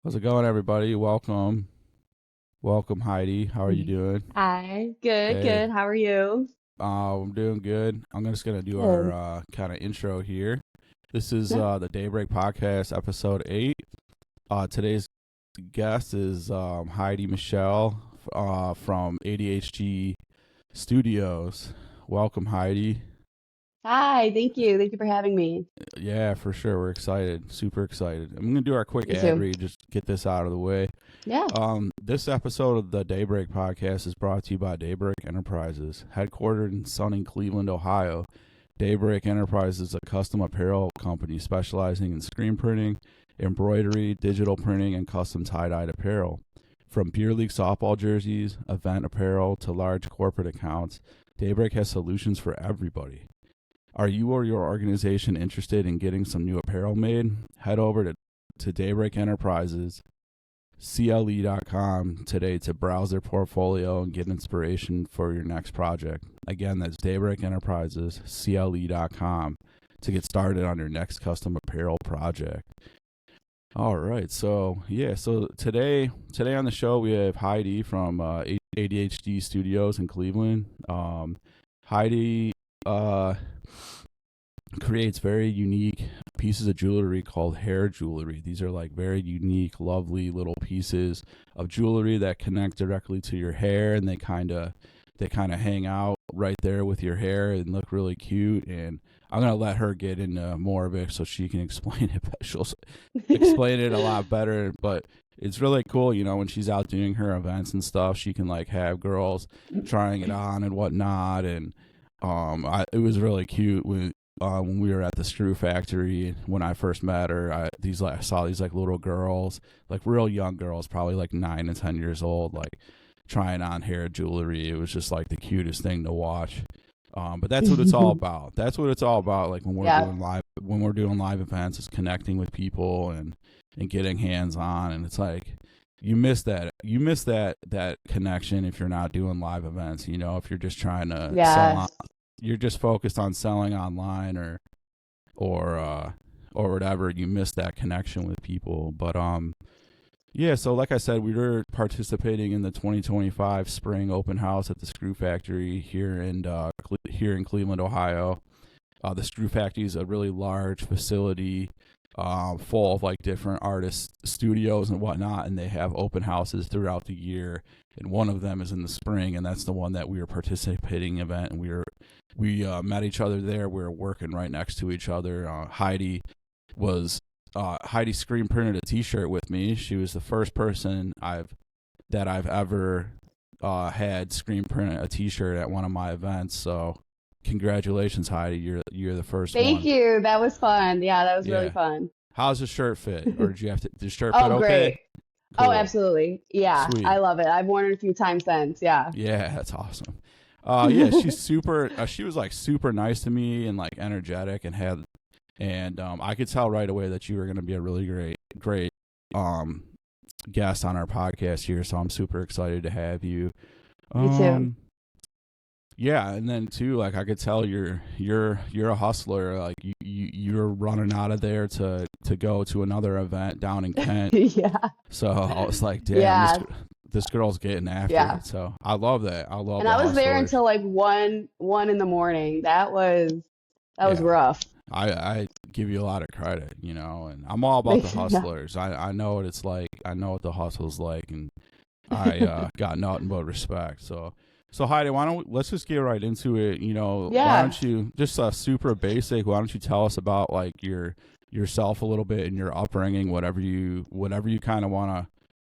How's it going, everybody? Welcome. Welcome, Heidi. How are you doing? Hi, good, Hey, good. How are you? I'm doing good. I'm just going to do our Good. kind of intro here. This is Yeah. the Daybreak Podcast, episode 8. Today's guest is Heidi Michelle from ADHD Studios. Welcome, Heidi. Hi, thank you. Thank you for having me. Yeah, for sure. We're excited. Super excited. I'm going to do our quick Me ad too. read, just get this out of the way. Yeah. This episode of the Daybreak Podcast is brought to you by Daybreak Enterprises. Headquartered in sunny Cleveland, Ohio, Daybreak Enterprises is a custom apparel company specializing in screen printing, embroidery, digital printing, and custom tie-dyed apparel. From beer league softball jerseys, event apparel, to large corporate accounts, Daybreak has solutions for everybody. Are you or your organization interested in getting some new apparel made? Head over to Daybreak Enterprises cle.com today to browse their portfolio and get inspiration for your next project. Again, that's Daybreak Enterprises cle.com to get started on your next custom apparel project. All right, so today on the show we have Heidi from ADHD Studios in Cleveland. Heidi creates very unique pieces of jewelry called hair jewelry. These are like very unique, lovely little pieces of jewelry that connect directly to your hair, and they kind of hang out right there with your hair and look really cute. And I'm gonna let her get into more of it so she can explain it. She'll explain it a lot better, but it's really cool, when she's out doing her events and stuff. She can like have girls trying it on and whatnot, and it was really cute when we were at the screw factory when I first met her. I saw these like little girls, like real young girls, probably like 9 and 10 years old, like trying on hair jewelry. It was just like the cutest thing to watch. But that's what it's all about. That's what it's all about. Like Yeah. when we're doing live events, is connecting with people and getting hands on. And it's like you miss that connection if you're not doing live events. If you're just trying to sell on, Yes. you're just focused on selling online or or whatever. You miss that connection with people. But yeah, so like I said, we were participating in the 2025 spring open house at the Screw Factory here in Cleveland, Ohio. The Screw Factory is a really large facility, full of like different artist studios and whatnot, and they have open houses throughout the year. And one of them is in the spring, and that's the one that we were participating in event. And we met each other there. We were working right next to each other. Heidi screen printed a T-shirt with me. She was the first person I've ever had screen printed a T-shirt at one of my events. So congratulations, Heidi. You're the first Thank one. you. That was fun. Yeah, that was really Yeah. fun. How's the shirt fit? Or did the shirt fit Oh, okay? great. Oh, Cool. absolutely. Yeah, Sweet. I love it. I've worn it a few times since. Yeah. Yeah, that's awesome. Yeah, she's super. She was like super nice to me and like energetic and I could tell right away that you were going to be a really great um guest on our podcast here. So I'm super excited to have you. Me too. Um, yeah, and then too, like I could tell you're a hustler. Like you're running out of there to go to another event down in Kent. Yeah. So I was like, damn, Yeah. this girl's getting after Yeah. it. So I love that. I love And the I was there hustlers. until like one in the morning. That was Yeah, rough. I give you a lot of credit, and I'm all about the Yeah. hustlers. I know what it's like. I know what the hustle's like, and I got nothing but respect. So Heidi, let's just get right into it. Why Yeah. don't you just super basic? Why don't you tell us about like yourself a little bit and your upbringing, whatever you kind of want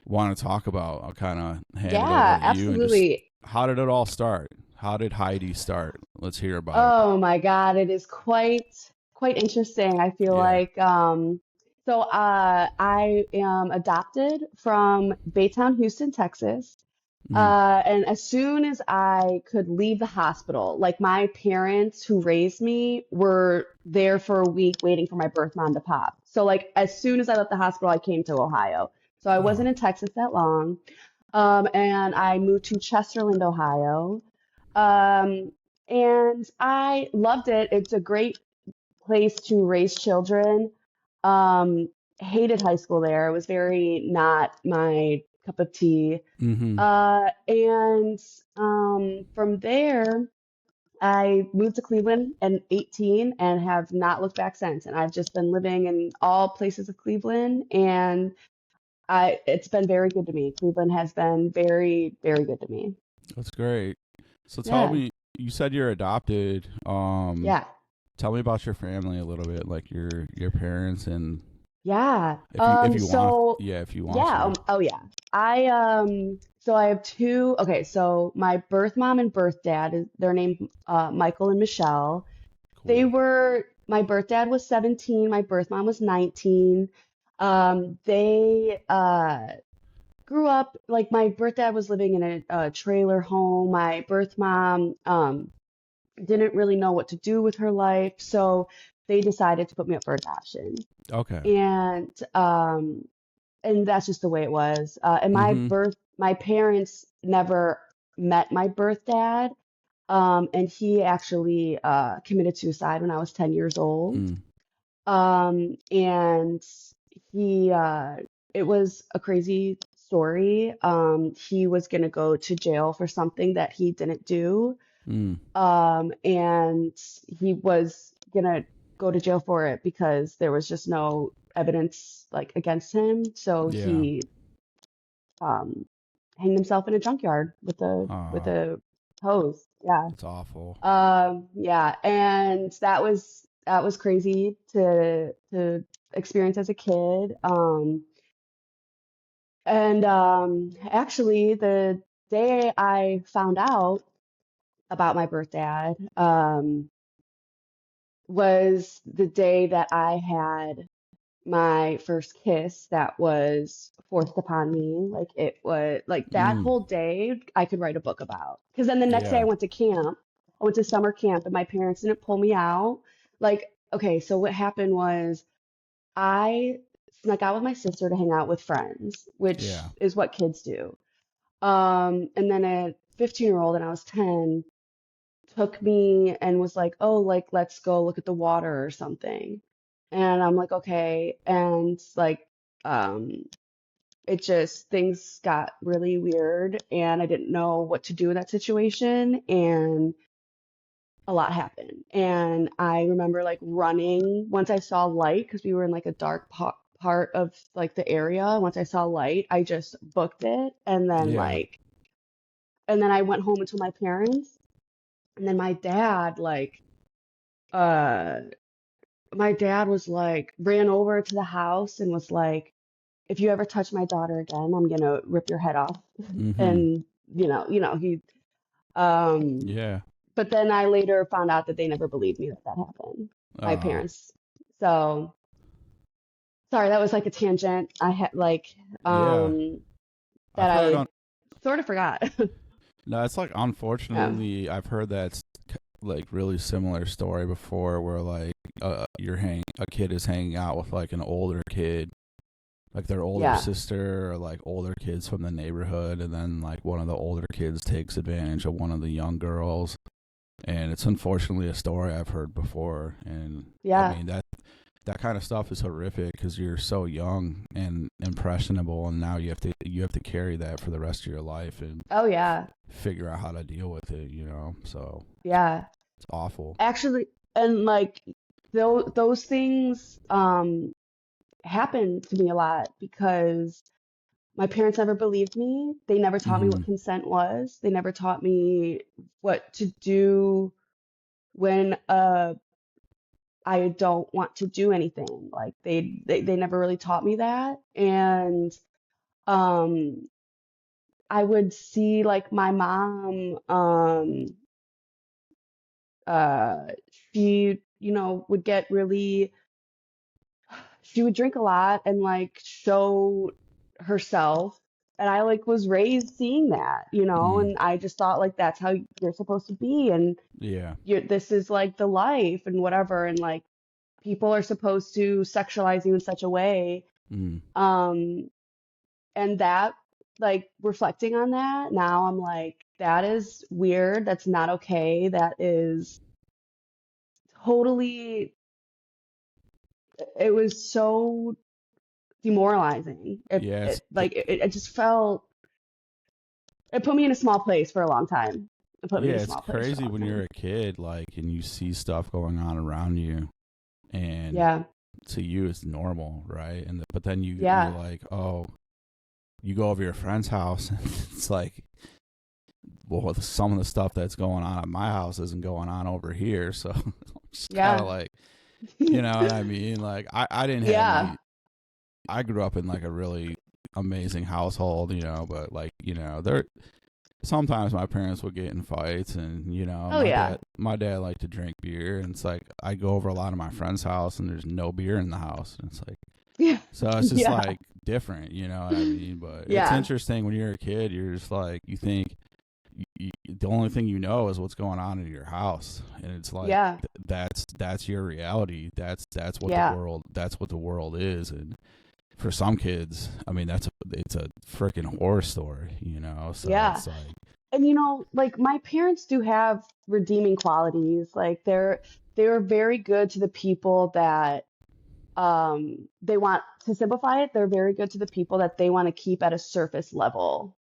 to talk about. I'll kind of hand it over Yeah, to you and just absolutely. how did it all start? How did Heidi start? Let's hear about it. Oh my God, it is quite interesting. I feel Yeah. like I am adopted from Baytown, Houston, Texas. Mm. And as soon as I could leave the hospital, like my parents who raised me were there for a week waiting for my birth mom to pop. So like as soon as I left the hospital, I came to Ohio. So I Oh. wasn't in Texas that long. And I moved to Chesterland, Ohio. Um, and I loved it. It's a great place to raise children. Um, hated high school there. It was very not my cup of tea. Mm-hmm. And from there, I moved to Cleveland at 18 and have not looked back since. And I've just been living in all places of Cleveland, and it's been very good to me. Cleveland has been very, very good to me. That's great. So tell Yeah, me, you said you're adopted. yeah, Tell me about your family a little bit, like your parents, and yeah. if you want, So yeah, if you want yeah, to. oh yeah. So I have two. Okay, so my birth mom and birth dad they're named Michael and Michelle. They Cool. were My birth dad was 17, my birth mom was 19. They grew up like my birth dad was living in a trailer home. My birth mom didn't really know what to do with her life, so they decided to put me up for adoption. Okay. And that's just the way it was. And Mm-hmm. my parents never met my birth dad. And he actually committed suicide when I was 10 years old. Mm. And he it was a crazy story. He was gonna go to jail for something that he didn't do. Mm. And he was gonna go to jail for it because there was just no evidence like against him. So Yeah. he um hanged himself in a junkyard with Ah, a hose. Yeah. that's awful. Yeah, and that was crazy to experience as a kid. And actually, the day I found out about my birth dad, was the day that I had my first kiss that was forced upon me. Like it was like that Mm. whole day I could write a book about. Because then the next day I Yeah. went to camp. I went to summer camp and my parents didn't pull me out. Like, okay, so what happened was I snuck out with my sister to hang out with friends, which Yeah. is what kids do. And then a 15-year-old and I was 10 took me and was like, "Oh, like let's go look at the water or something." And I'm like, "Okay." And like um it just things got really weird and I didn't know what to do in that situation and a lot happened. And I remember like running once I saw light because we were in like a dark part of like the area. Once I saw light, I just booked it Yeah. and then I went home and told my parents. And then uh my dad was like ran over to the house and was like, if you ever touch my daughter again, I'm gonna rip your head off. Mm-hmm. And he um Yeah. but then I later found out that they never believed me that that happened. My Uh, parents. So sorry, that was like a tangent. I had like yeah. that I've heard I on. sort of forgot. No, it's like Yeah. unfortunately I've heard that like really similar story before where like a kid is hanging out with like an older kid, like their older Yeah. sister or like older kids from the neighborhood, and then like one of the older kids takes advantage of one of the young girls. And it's unfortunately a story I've heard before. And I Yeah. mean that kind of stuff is horrific because you're so young and impressionable, and now you have to carry that for the rest of your life and Oh yeah. figure out how to deal with it. So Yeah. it's awful. Actually, and like those things happen to me a lot because my parents never believed me. They never taught me Hmm. what consent was. They never taught me what to do when I don't want to do anything. Like they never really taught me that. And um I would see like my mom uh she would get really she would drink a lot and like show herself. And I like was raised seeing that, Mm. and I just thought like that's how you're supposed to be. And Yeah. this is like the life and whatever. And like people are supposed to sexualize you in such a way. Mm. Um, and that, like, reflecting on that now, I'm like, that is weird. That's not okay. That is totally, it was so demoralizing. Yes. It just felt, it put me in a small place for a long time. It put me in Yeah, a it's small place for a crazy long when you're time. a kid, like, and you see stuff going on around you, and Yeah. to you it's normal, right? But then you're Yeah. like, oh, you go over to your friend's house, and it's like, well, some of the stuff that's going on at my house isn't going on over here, so I'm just kind of Yeah. like, you know what I mean? Like, I didn't have Yeah. any. I grew up in like a really amazing household, but like, there sometimes my parents would get in fights, and Oh yeah. my dad liked to drink beer, and it's like I go over a lot of my friends' house and there's no beer in the house, and it's like, Yeah. so it's just Yeah. like different, you know what I mean? But it's Yeah. interesting when you're a kid, you're just like, you think the only thing you know is what's going on in your house, and it's like, Yeah. that's your reality. That's what Yeah. the world is. And for some kids, I mean, it's a freaking horror story, so Yeah. it's like, And like my parents do have redeeming qualities. Like they're very good to the people that they want to simplify it. They're very good to the people that they want to keep at a surface level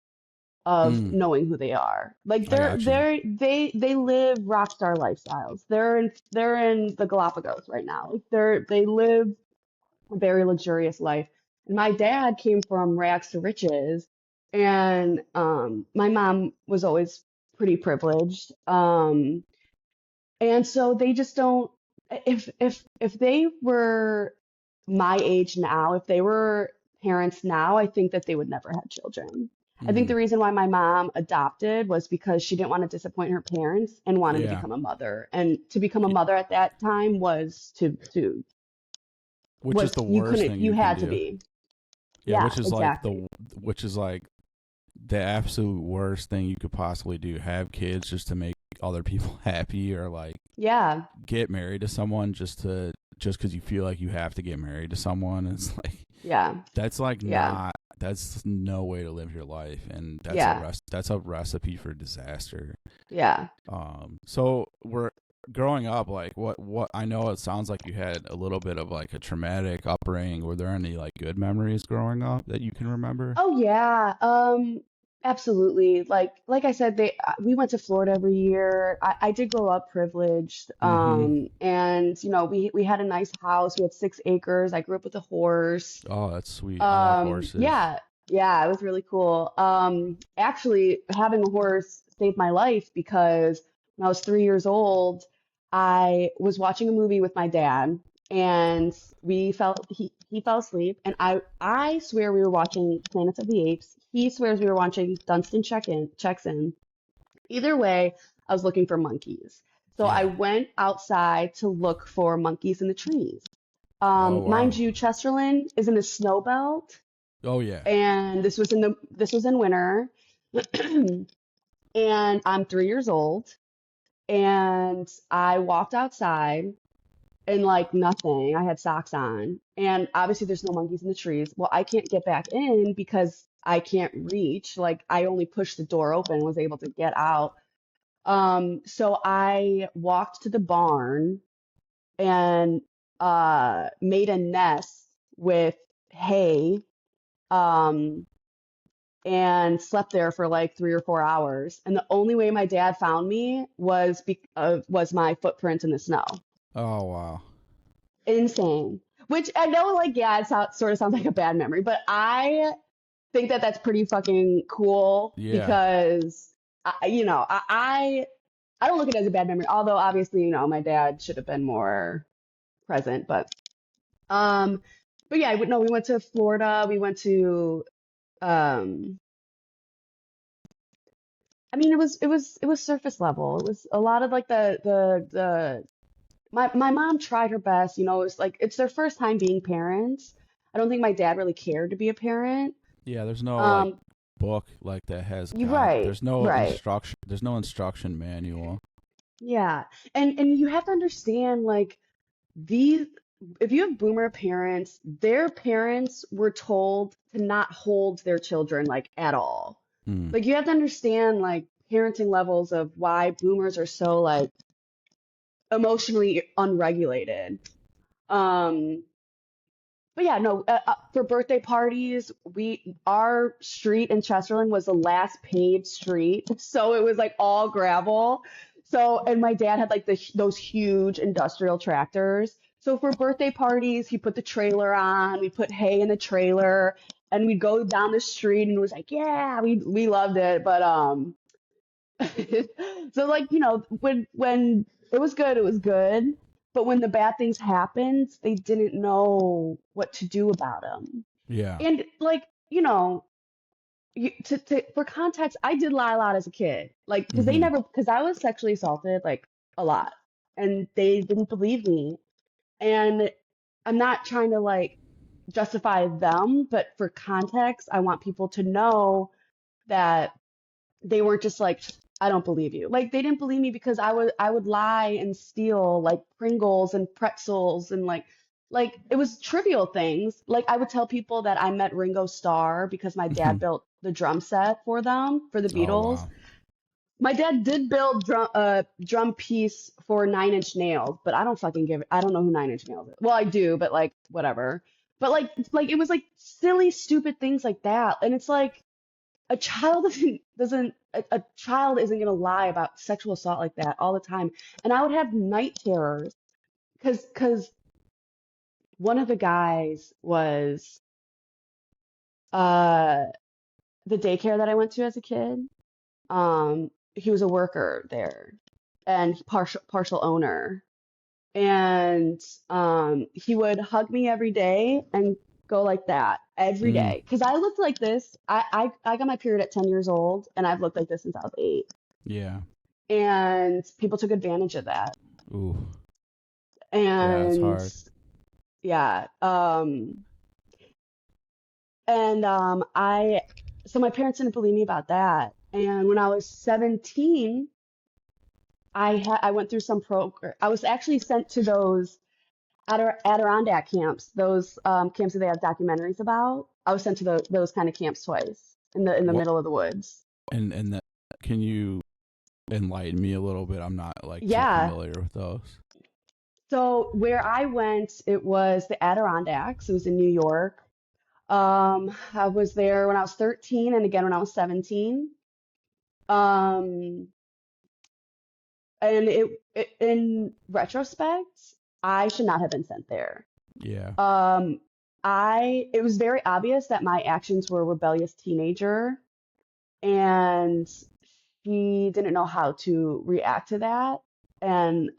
of mm, knowing who they are. Like I got you. they live rock star lifestyles. They're in the Galapagos right now. Like they live a very luxurious life. And my dad came from rags to riches, and my mom was always pretty privileged. And so they just don't. If they were my age now, if they were parents now, I think that they would never have children. I think Mm, the reason why my mom adopted was because she didn't want to disappoint her parents and wanted to yeah. become a mother. And to become a Y- mother at that time was to which is was the you worst couldn't thing you you can had to do. be. Yeah, Yeah, exactly. which is like the absolute worst thing you could possibly do. Have kids just to make other people happy, or like Yeah, get married to someone just because you feel like you have to get married to someone. It's like, yeah, that's like yeah, not that's no way to live your life, and yeah, that's a recipe for disaster. yeah. So we're growing up, like, what I know, it sounds like you had a little bit of like a traumatic upbringing. Were there any like good memories growing up that you can remember? Oh yeah, absolutely. Like I said, we went to Florida every year. I did grow up privileged, Mm-hmm. and we had a nice house. We had 6 acres. I grew up with a horse. Oh, that's sweet. I like horses. Yeah, yeah, it was really cool. Actually, having a horse saved my life because when I was 3 years old, I was watching a movie with my dad, and he fell asleep, and I swear we were watching Planets of the Apes. He swears we were watching Dunstan checks in. Either way, I was looking for monkeys. So I Yeah. went outside to look for monkeys in the trees. Oh, Mind wow. you, Chesterland is in the snow belt, Oh, yeah. and this was in winter, and I'm 3 years old, and I walked outside and like nothing. I had socks on, and obviously there's no monkeys in the trees. Well, I can't get back in because I can't reach. Like I only pushed the door open and was able to get out. So I walked to the barn and made a nest with hay. Um, and slept there for like 3 or 4 hours. And the only way my dad found me was my footprints in the snow. Oh, wow. Insane. Which I know, like, yeah, sort of sounds like a bad memory, but I think that that's pretty fucking cool Yeah. because, I don't look at it as a bad memory. Although obviously, my dad should have been more present. Um, but yeah, no, we went to Florida. We went to, um, I mean, it was surface level. It was a lot of like my mom tried her best. It's like it's their first time being parents. I don't think my dad really cared to be a parent. Yeah, there's no like Um, book like that has you're guide. right, right. There's no instruction manual. Yeah. And you have to understand like these if you have boomer parents, their parents were told to not hold their children like at all. Mm. Like you have to understand like parenting levels of why boomers are so like emotionally unregulated. Um, but yeah, no, for birthday parties, our street in Chesterland was the last paved street, so it was like all gravel. So, and my dad had like those huge industrial tractors. So for birthday parties, he put the trailer on, we put hay in the trailer, and we'd go down the street, and it was like, yeah, we loved it. But so like, when it was good, it was good. But when the bad things happened, they didn't know what to do about them. Yeah. And like, for context, I did lie a lot as a kid. Like, Hmm. because I was sexually assaulted like a lot, and they didn't believe me. And I'm not trying to like justify them, but for context, I want people to know that they weren't just like, I don't believe you. Like they didn't believe me because I would lie and steal like Pringles and pretzels and like it was trivial things. Like I would tell people that I met Ringo Starr because my dad built the drum set for them for the Oh Beatles. wow. My dad did build drum piece for Nine Inch Nails, but I don't fucking give it. I don't know who Nine Inch Nails is. Well, I do, but like whatever. But like it was like silly, stupid things like that, and it's like a child doesn't a child isn't gonna lie about sexual assault like that all the time. And I would have night terrors because one of the guys was uh the daycare that I went to as a kid. He was a worker there and partial owner. And he would hug me every day and go like that every Mm. day. Because I looked like this. I got my period at 10 years old, and I've looked like this since I was 8. Yeah. And people took advantage of that. Ooh. Yeah, that's And hard. yeah, so my parents didn't believe me about that. And when I was 17, I went through some program. I was actually sent to those Adirondack camps, those camps that they have documentaries about. I was sent to those kind of camps twice in the What middle of the woods. and that, can you enlighten me a little bit? I'm not like too Yeah. familiar with those. So where I went, it was the Adirondacks. It was in New York. I was there when I was 13 and again when I was 17. Um, and in retrospect, I should not have been sent there. Yeah. Um, it was very obvious that my actions were a rebellious teenager, and she didn't know how to react to that. And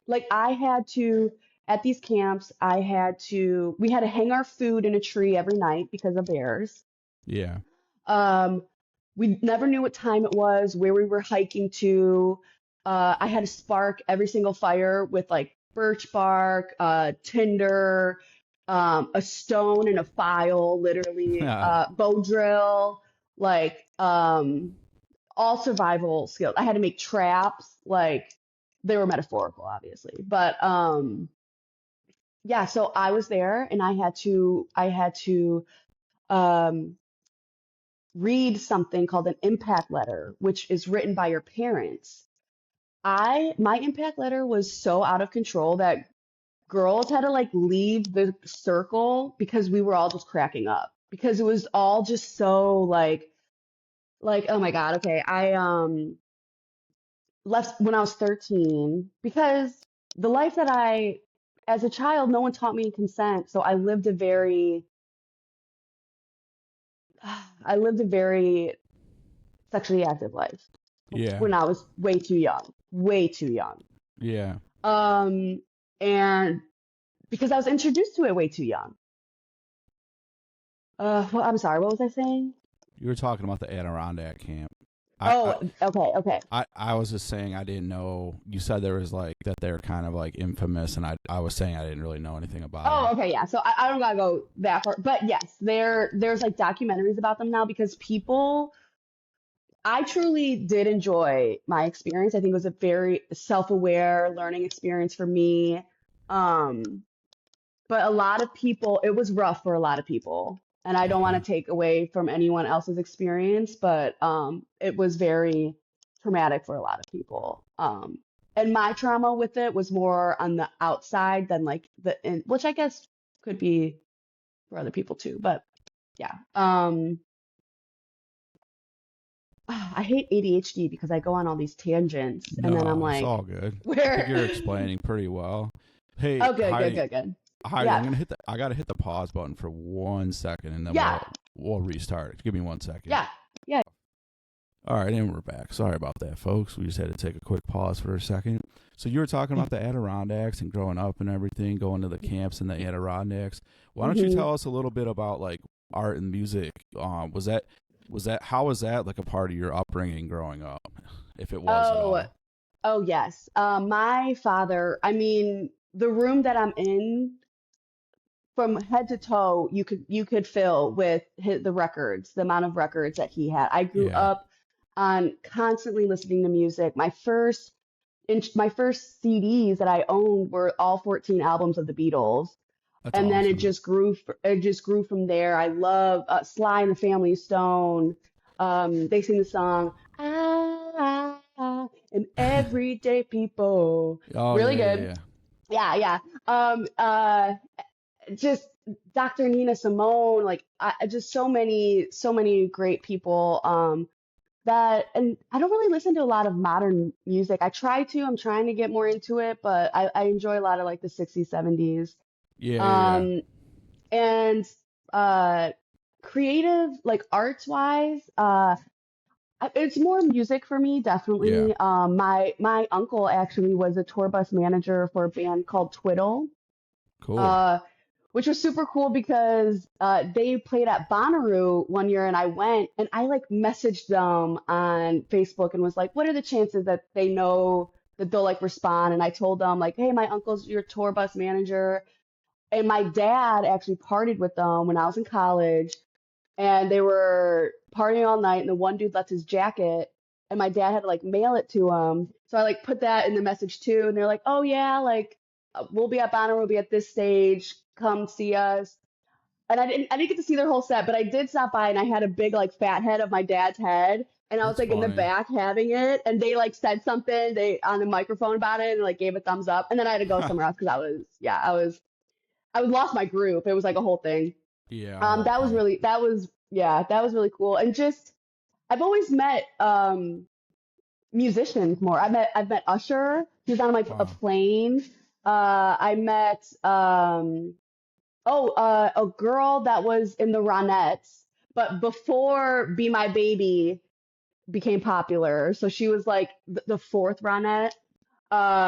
like I had to at these camps, we had to hang our food in a tree every night because of bears. Yeah. Um, we never knew what time it was, where we were hiking to. I had to spark every single fire with like birch bark, tinder, a stone and a file, literally, Yeah. bow drill, like all survival skills. I had to make traps, like they were metaphorical, obviously, but yeah. So I was there, and I had to um, read something called an impact letter, which is written by your parents. My impact letter was so out of control that girls had to like leave the circle because we were all just cracking up because it was all just so like oh my God, okay. I left when I was 13 because the life that as a child, no one taught me consent, so I lived a very sexually active life Yeah. when I was way too young. Yeah. Um, and because I was introduced to it way too young. Well, I'm sorry, what was I saying? You were talking about the Adirondack camp. I, I Oh, okay, okay. I was just saying I didn't know. You said there was like that they're kind of like infamous, and I was saying I didn't really know anything about Oh, them. okay, yeah. So I don't gotta go that far, but yes, there's like documentaries about them now because I truly did enjoy my experience. I think it was a very self-aware learning experience for me. Um, but a lot of people, it was rough for a lot of people. And I don't want Okay. to take away from anyone else's experience, but it was very traumatic for a lot of people. And my trauma with it was more on the outside than like which I guess could be. for other people too. But yeah. I hate ADHD because I go on all these tangents and then I'm No, it's like, all good. I think where? you're explaining pretty well. Hey, Oh, good, good, Heidi, good, good. Heidi, Yeah, I gotta hit the pause button for 1 second, and then yeah, we'll restart. Give me 1 second. yeah, yeah. All right, and we're back. Sorry about that, folks. We just had to take a quick pause for a second. So you were talking about the Adirondacks and growing up and everything, going to the camps in the Adirondacks. Why don't you hmm tell us a little bit about like art and music? How was that like a part of your upbringing growing up, if it was at Oh, all? oh yes. My father, I mean, the room that I'm in, from head to toe, you could fill with the records, the amount of records that he had. I grew Yeah, up on constantly listening to music. My first CDs that I owned were all 14 albums of the Beatles, that's and then it awesome. just grew. It just grew from there. I love Sly and the Family Stone. They sing the song "I am Everyday People." Oh Really yeah, yeah, good. yeah. Yeah, yeah. Um, uh, just Dr. Nina Simone, like just so many great people. And I don't really listen to a lot of modern music. I try to. I'm trying to get more into it, but I enjoy a lot of like the 60s, 70s. Yeah, yeah, yeah. Um, and uh, creative, like arts wise, it's more music for me, Yeah. definitely. My uncle actually was a tour bus manager for a band called Twiddle. Cool. Uh, which was super cool because they played at Bonnaroo one year and I went and I like messaged them on Facebook and was like, what are the chances that they know that they'll like respond? And I told them like, hey, my uncle's your tour bus manager. And my dad actually partied with them when I was in college and they were partying all night and the one dude left his jacket and my dad had to like mail it to him. So I like put that in the message too and they're like, "Oh yeah, like we'll be at Bonner, we'll be at this stage, come see us." And I didn't get to see their whole set, but I did stop by and I had a big like fat head of my dad's head and I was That's like in the funny. back having it and they like said something they on the microphone about it and like gave a thumbs up and then I had to go somewhere else because I was lost my group. It was like a whole thing. Yeah, whole That was thing. really that was yeah, that was really cool. And just I've always met musicians more. I've met Usher. He was on like a Wow. plane. I met a girl that was in the Ronettes, but before Be My Baby became popular. So she was like the fourth Ronette.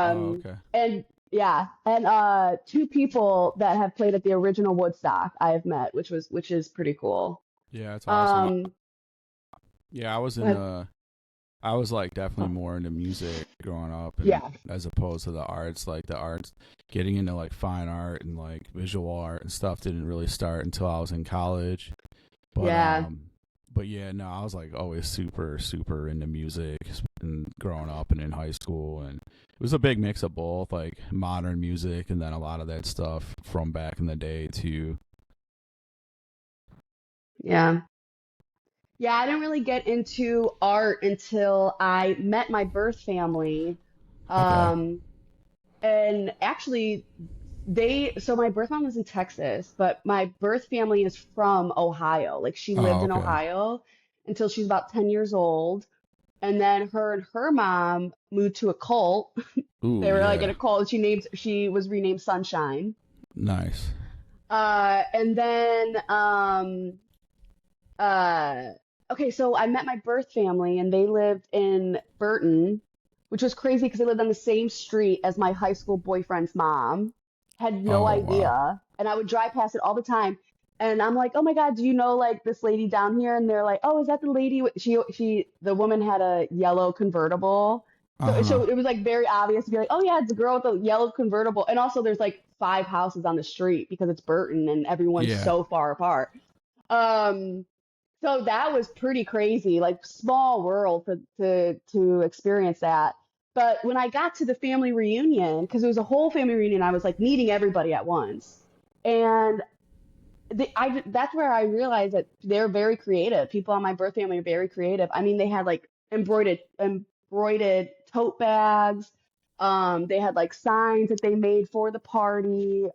Oh, Um okay. and yeah, and two people that have played at the original Woodstock I have met, which is pretty cool. Yeah, that's awesome. Um, Yeah, I was go in ahead. the I was like definitely more into music growing up, and Yeah, as opposed to the arts, like the arts, getting into like fine art and like visual art and stuff didn't really start until I was in college. But yeah, but yeah, no, I was like always super super into music and growing up and in high school, and it was a big mix of both, like modern music and then a lot of that stuff from back in the day too. yeah. Yeah, I didn't really get into art until I met my birth family. Okay. Um, and actually, so my birth mom was in Texas, but my birth family is from Ohio. Like she lived Oh, in okay. Ohio until she was about 10 years old. And then her and her mom moved to a cult. They Ooh, were like in yeah. a cult. She was renamed Sunshine. Nice. And then uh okay, so I met my birth family and they lived in Burton, which was crazy because they lived on the same street as my high school boyfriend's mom. Had no Oh, wow. idea. And I would drive past it all the time. And I'm like, "Oh my God, do you know like this lady down here?" And they're like, "Oh, is that the lady the woman had a yellow convertible." So Uh-huh. so it was like very obvious to be like, "Oh yeah, it's the girl with the yellow convertible." And also there's like five houses on the street because it's Burton and everyone's Yeah. so far apart. Um so that was pretty crazy, like small world to experience that. But when I got to the family reunion, because it was a whole family reunion, I was like meeting everybody at once, and that's where I realized that they're very creative. People on my birth family are very creative. I mean, they had like embroidered tote bags. They had like signs that they made for the party.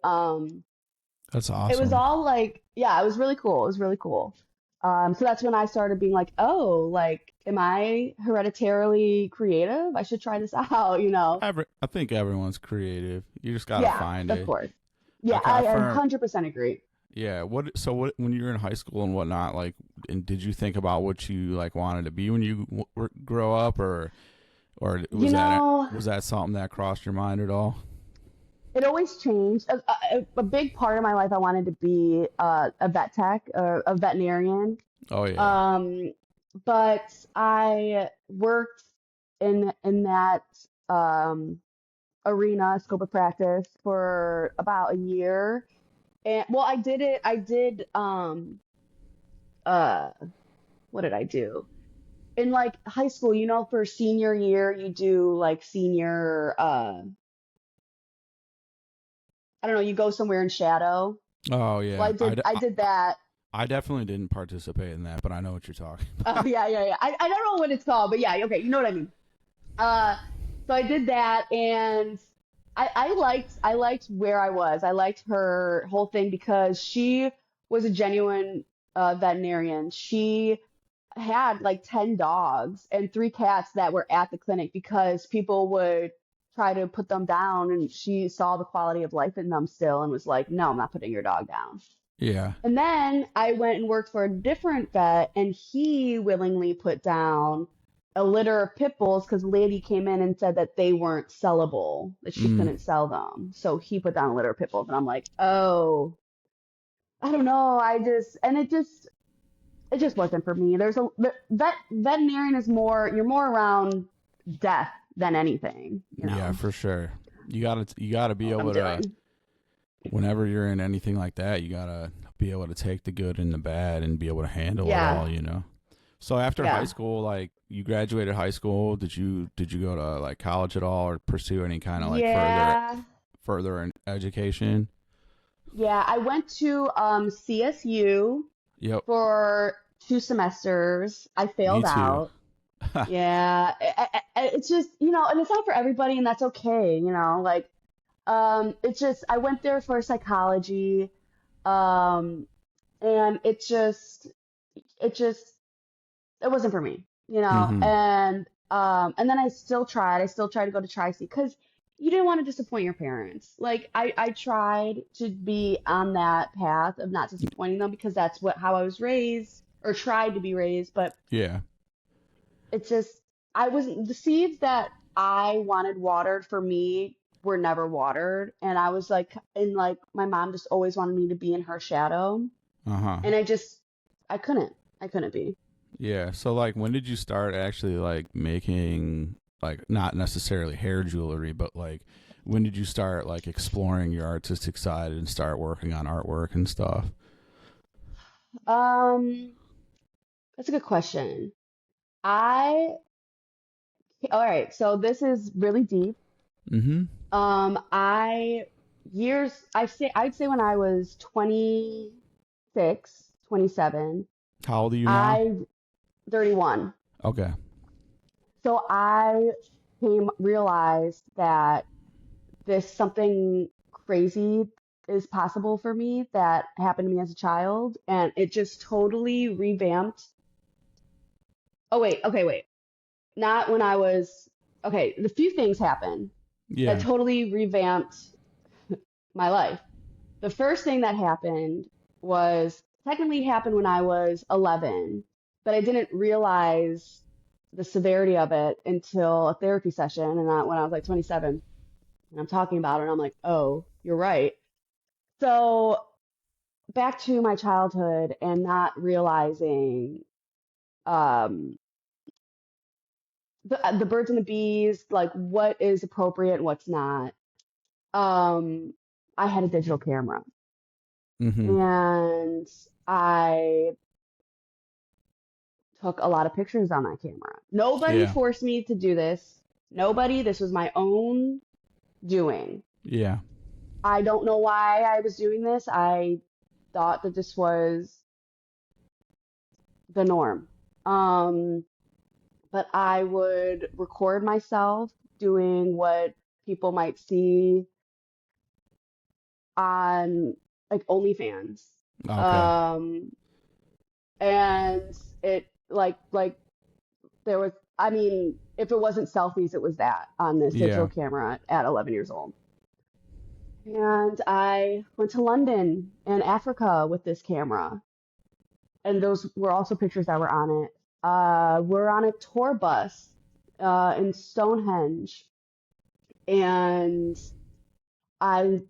That's It was awesome. all like, yeah, it was really cool. It was really cool. So that's when I started being like, oh, like, am I hereditarily creative? I should try this out, you know? I think everyone's creative. You just gotta Yeah, find of it. course. Yeah, Okay, I I firm. 100% agree. Yeah. What when you were in high school and whatnot, like, and did you think about what you like wanted to be when you grow up, or You know, was that something that crossed your mind at all? it always changed. A big part of my life, I wanted to be a vet tech, a veterinarian. Oh yeah. Um, but I worked in that um, arena, scope of practice, for about a year. And well, I did it. I did uh what did I do? In like high school, you know, for senior year, you do like senior I don't know, you go somewhere in shadow. Oh Well, yeah. I did that. I definitely didn't participate in that, but I know what you're talking Oh about. yeah, yeah, yeah. I don't know what it's called, but yeah, okay, you know what I mean. Uh, so I did that, and I liked where I was. I liked her whole thing because she was a genuine veterinarian. She had like 10 dogs and 3 cats that were at the clinic because people would try to put them down, and she saw the quality of life in them still and was like, no, I'm not putting your dog down. Yeah. And then I went and worked for a different vet, and he willingly put down a litter of pit bulls because a lady came in and said that they weren't sellable, that she Mm. couldn't sell them. So he put down a litter of pit bulls, and I'm like, oh, I don't know. And it just wasn't for me. Veterinarian is more, you're more around death than anything, you Yeah, know. for sure. You gotta be What I'm able to, doing. whenever you're in anything like that, you gotta be able to take the good and the bad and be able to handle it Yeah, all, you know. So after high yeah, school, like you graduated high school, did you go to like college at all or pursue any kind of like yeah. further in education? Yeah, I went to CSU Yep, for 2 semesters. I me failed too. out. Yeah, it's just, you know, and it's not for everybody, and that's okay, you know. Like, it's just I went there for psychology, um, and it just it wasn't for me, you know. Mhm. And then I still tried. I still tried to go to Tri-C because you didn't want to disappoint your parents. Like I tried to be on that path of not disappointing them because that's what how I was raised or tried to be raised. But Yeah. it's just I wasn't the seeds that I wanted watered for me were never watered, and I was like, and like my mom just always wanted me to be in her shadow, Uh-huh. and I couldn't. I couldn't be. Yeah. So like when did you start actually like making like not necessarily hair jewelry, but like when did you start like exploring your artistic side and start working on artwork and stuff? Um, that's a good question. I, all right, so this is really deep. Mhm. I I'd say when I was 26, 27, How old are you now? I 31. Okay. So I realized that this something crazy is possible for me that happened to me as a child, and it just totally revamped. Oh wait, okay, wait. Not when I was okay, the few things happened that Yeah. totally revamped my life. The first thing that happened was technically happened when I was 11, but I didn't realize the severity of it until a therapy session and when I was like 27 and I'm talking about it and I'm like, "Oh, you're right." So, back to my childhood and not realizing um the birds and the bees, like what is appropriate and what's not. Um, I had a digital camera Mhm. and I took a lot of pictures on that camera. Nobody Yeah. forced me to do this. Nobody. This was my own doing. Yeah. I don't know why I was doing this. I thought that this was the norm. Um, but I would record myself doing what people might see on like OnlyFans. Okay. And it like there was, I mean, if it wasn't selfies, it was that on this digital Yeah. camera at 11 years old. And I went to London and Africa with this camera, and those were also pictures that were on it. We're on a tour bus in Stonehenge, and I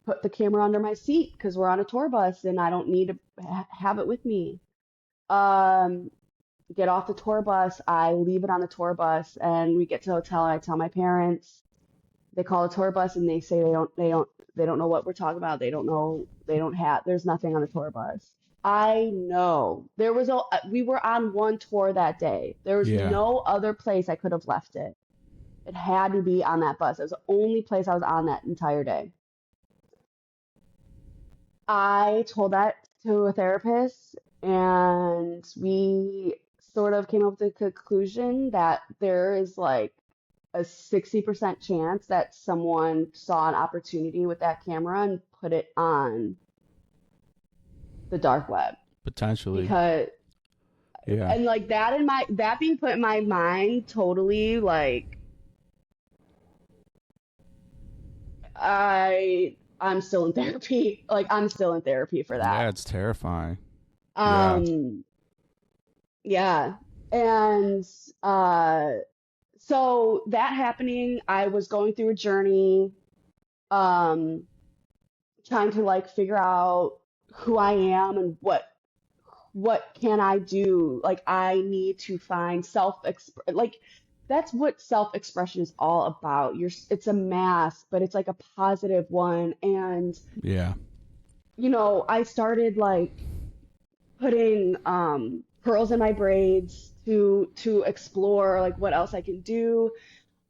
put the camera under my seat because we're on a tour bus and I don't need to have it with me. Um, get off the tour bus, I leave it on the tour bus, and we get to the hotel, and I tell my parents. They call the tour bus and they say they don't know what we're talking about. They don't know, there's nothing on the tour bus. I know we were on one tour that day. There was Yeah. no other place I could have left it. It had to be on that bus. It was the only place I was on that entire day. I told that to a therapist, and we sort of came up with the conclusion that there is like a 60% chance that someone saw an opportunity with that camera and put it on the dark web. Potentially. Because, Yeah. and like that being put in my mind, totally, like, I'm still in therapy. Like, I'm still in therapy for Yeah, that. it's terrifying. Yeah. Um, yeah. And so that happening, I was going through a journey, um, trying to like figure out who I am and what can I do. Like I need to find like that's what self-expression is all about. It's a mask, but it's like a positive one. And Yeah. I started like putting pearls in my braids to explore like what else I can do.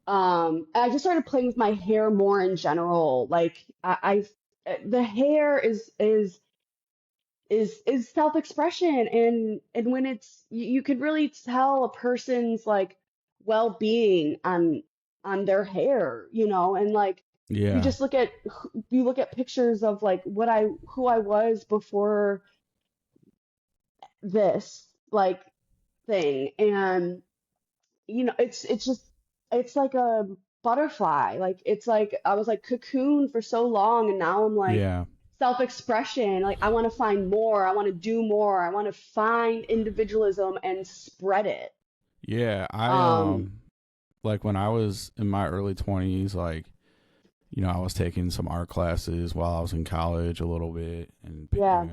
And I just started playing with my hair more in general. Like the hair is self-expression, and when you can really tell a person's like well-being on their hair, and like you Yeah. just you look at pictures of like who I was before this like thing, and it's just it's like a butterfly. Like it's like I was like cocooned for so long, and now I'm like Yeah. self-expression. Like I want to find more, I want to do more, I want to find individualism and spread it. Yeah. I Um, like when I was in my early 20s, like, I was taking some art classes while I was in college a little bit yeah,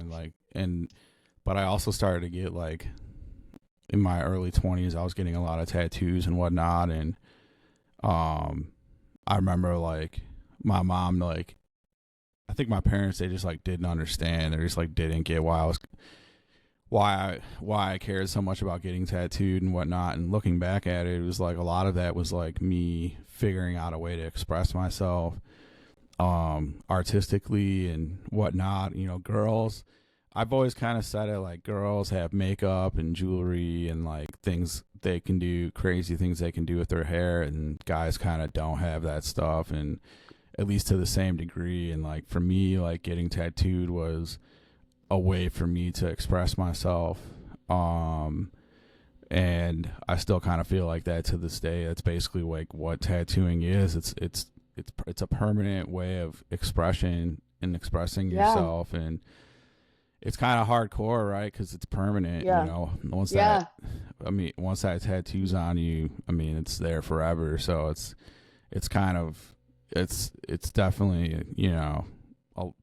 but I also started to get like in my early 20s, I was getting a lot of tattoos and whatnot. And I remember like my mom, like, I think my parents, they just like didn't understand. They just like didn't get why I cared so much about getting tattooed and whatnot. And looking back at it, it was like a lot of that was like me figuring out a way to express myself artistically and whatnot. Girls, I've always kind of said it, like, girls have makeup and jewelry and like things they can do, crazy things they can do with their hair, and guys kind of don't have that stuff, and at least to the same degree. And like for me, like getting tattooed was a way for me to express myself. And I still kind of feel like that to this day. That's basically like what tattooing is. It's a permanent way of expression and expressing yeah, yourself, and it's kind of hardcore, right? Because it's permanent. yeah, Once yeah, once that tattoo's on you, it's there forever. So it's kind of it's definitely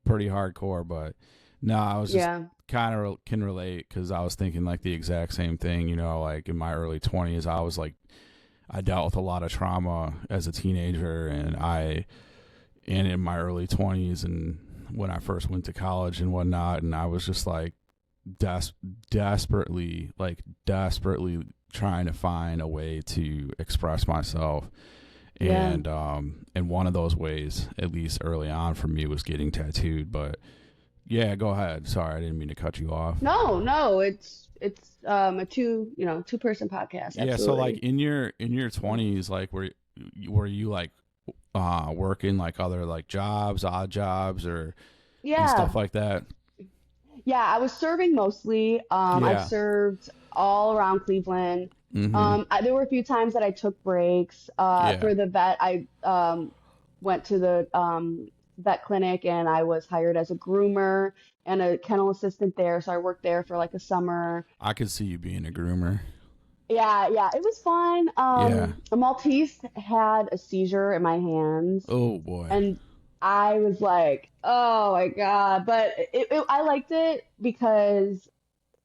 pretty hardcore. But no, I was just yeah, kind of can relate because I was thinking like the exact same thing. Like in my early 20s, I dealt with a lot of trauma as a teenager, and in my early 20s, and when I first went to college and whatnot, and I was just like desperately trying to find a way to express myself. yeah. And one of those ways, at least early on for me, was getting tattooed. But yeah, go ahead. Sorry, I didn't mean to cut you off. No, it's a two-person podcast. Yeah, so like Absolutely. in your 20s, like were you like working like other like jobs, odd jobs, or and Yeah. stuff like that. Yeah, I was serving mostly. I've Yeah. served all around Cleveland. Mm-hmm. There were a few times that I took breaks. Yeah. For the vet, I went to the vet clinic and I was hired as a groomer and a kennel assistant there. So I worked there for like a summer. I could see you being a groomer. Yeah, yeah, it was fun. Yeah. A Maltese had a seizure in my hands, Oh boy. and I was like, oh my God. But I liked it because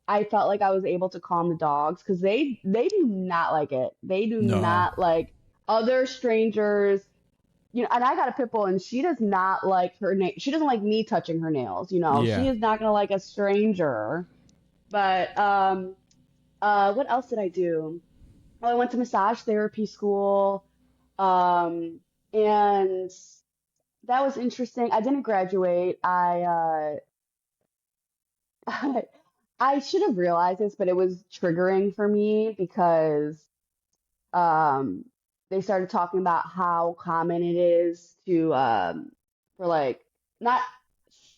I felt like I was able to calm the dogs because they do not like it. They do No. not like other strangers. You know, and I got a pit bull, and she does not like she doesn't like me touching her nails. You know, she Yeah. is not gonna like a stranger. But what else did I do? Well, I went to massage therapy school, um, and that was interesting. I didn't graduate. I should have realized this, but it was triggering for me because um, they started talking about how common it is to for like not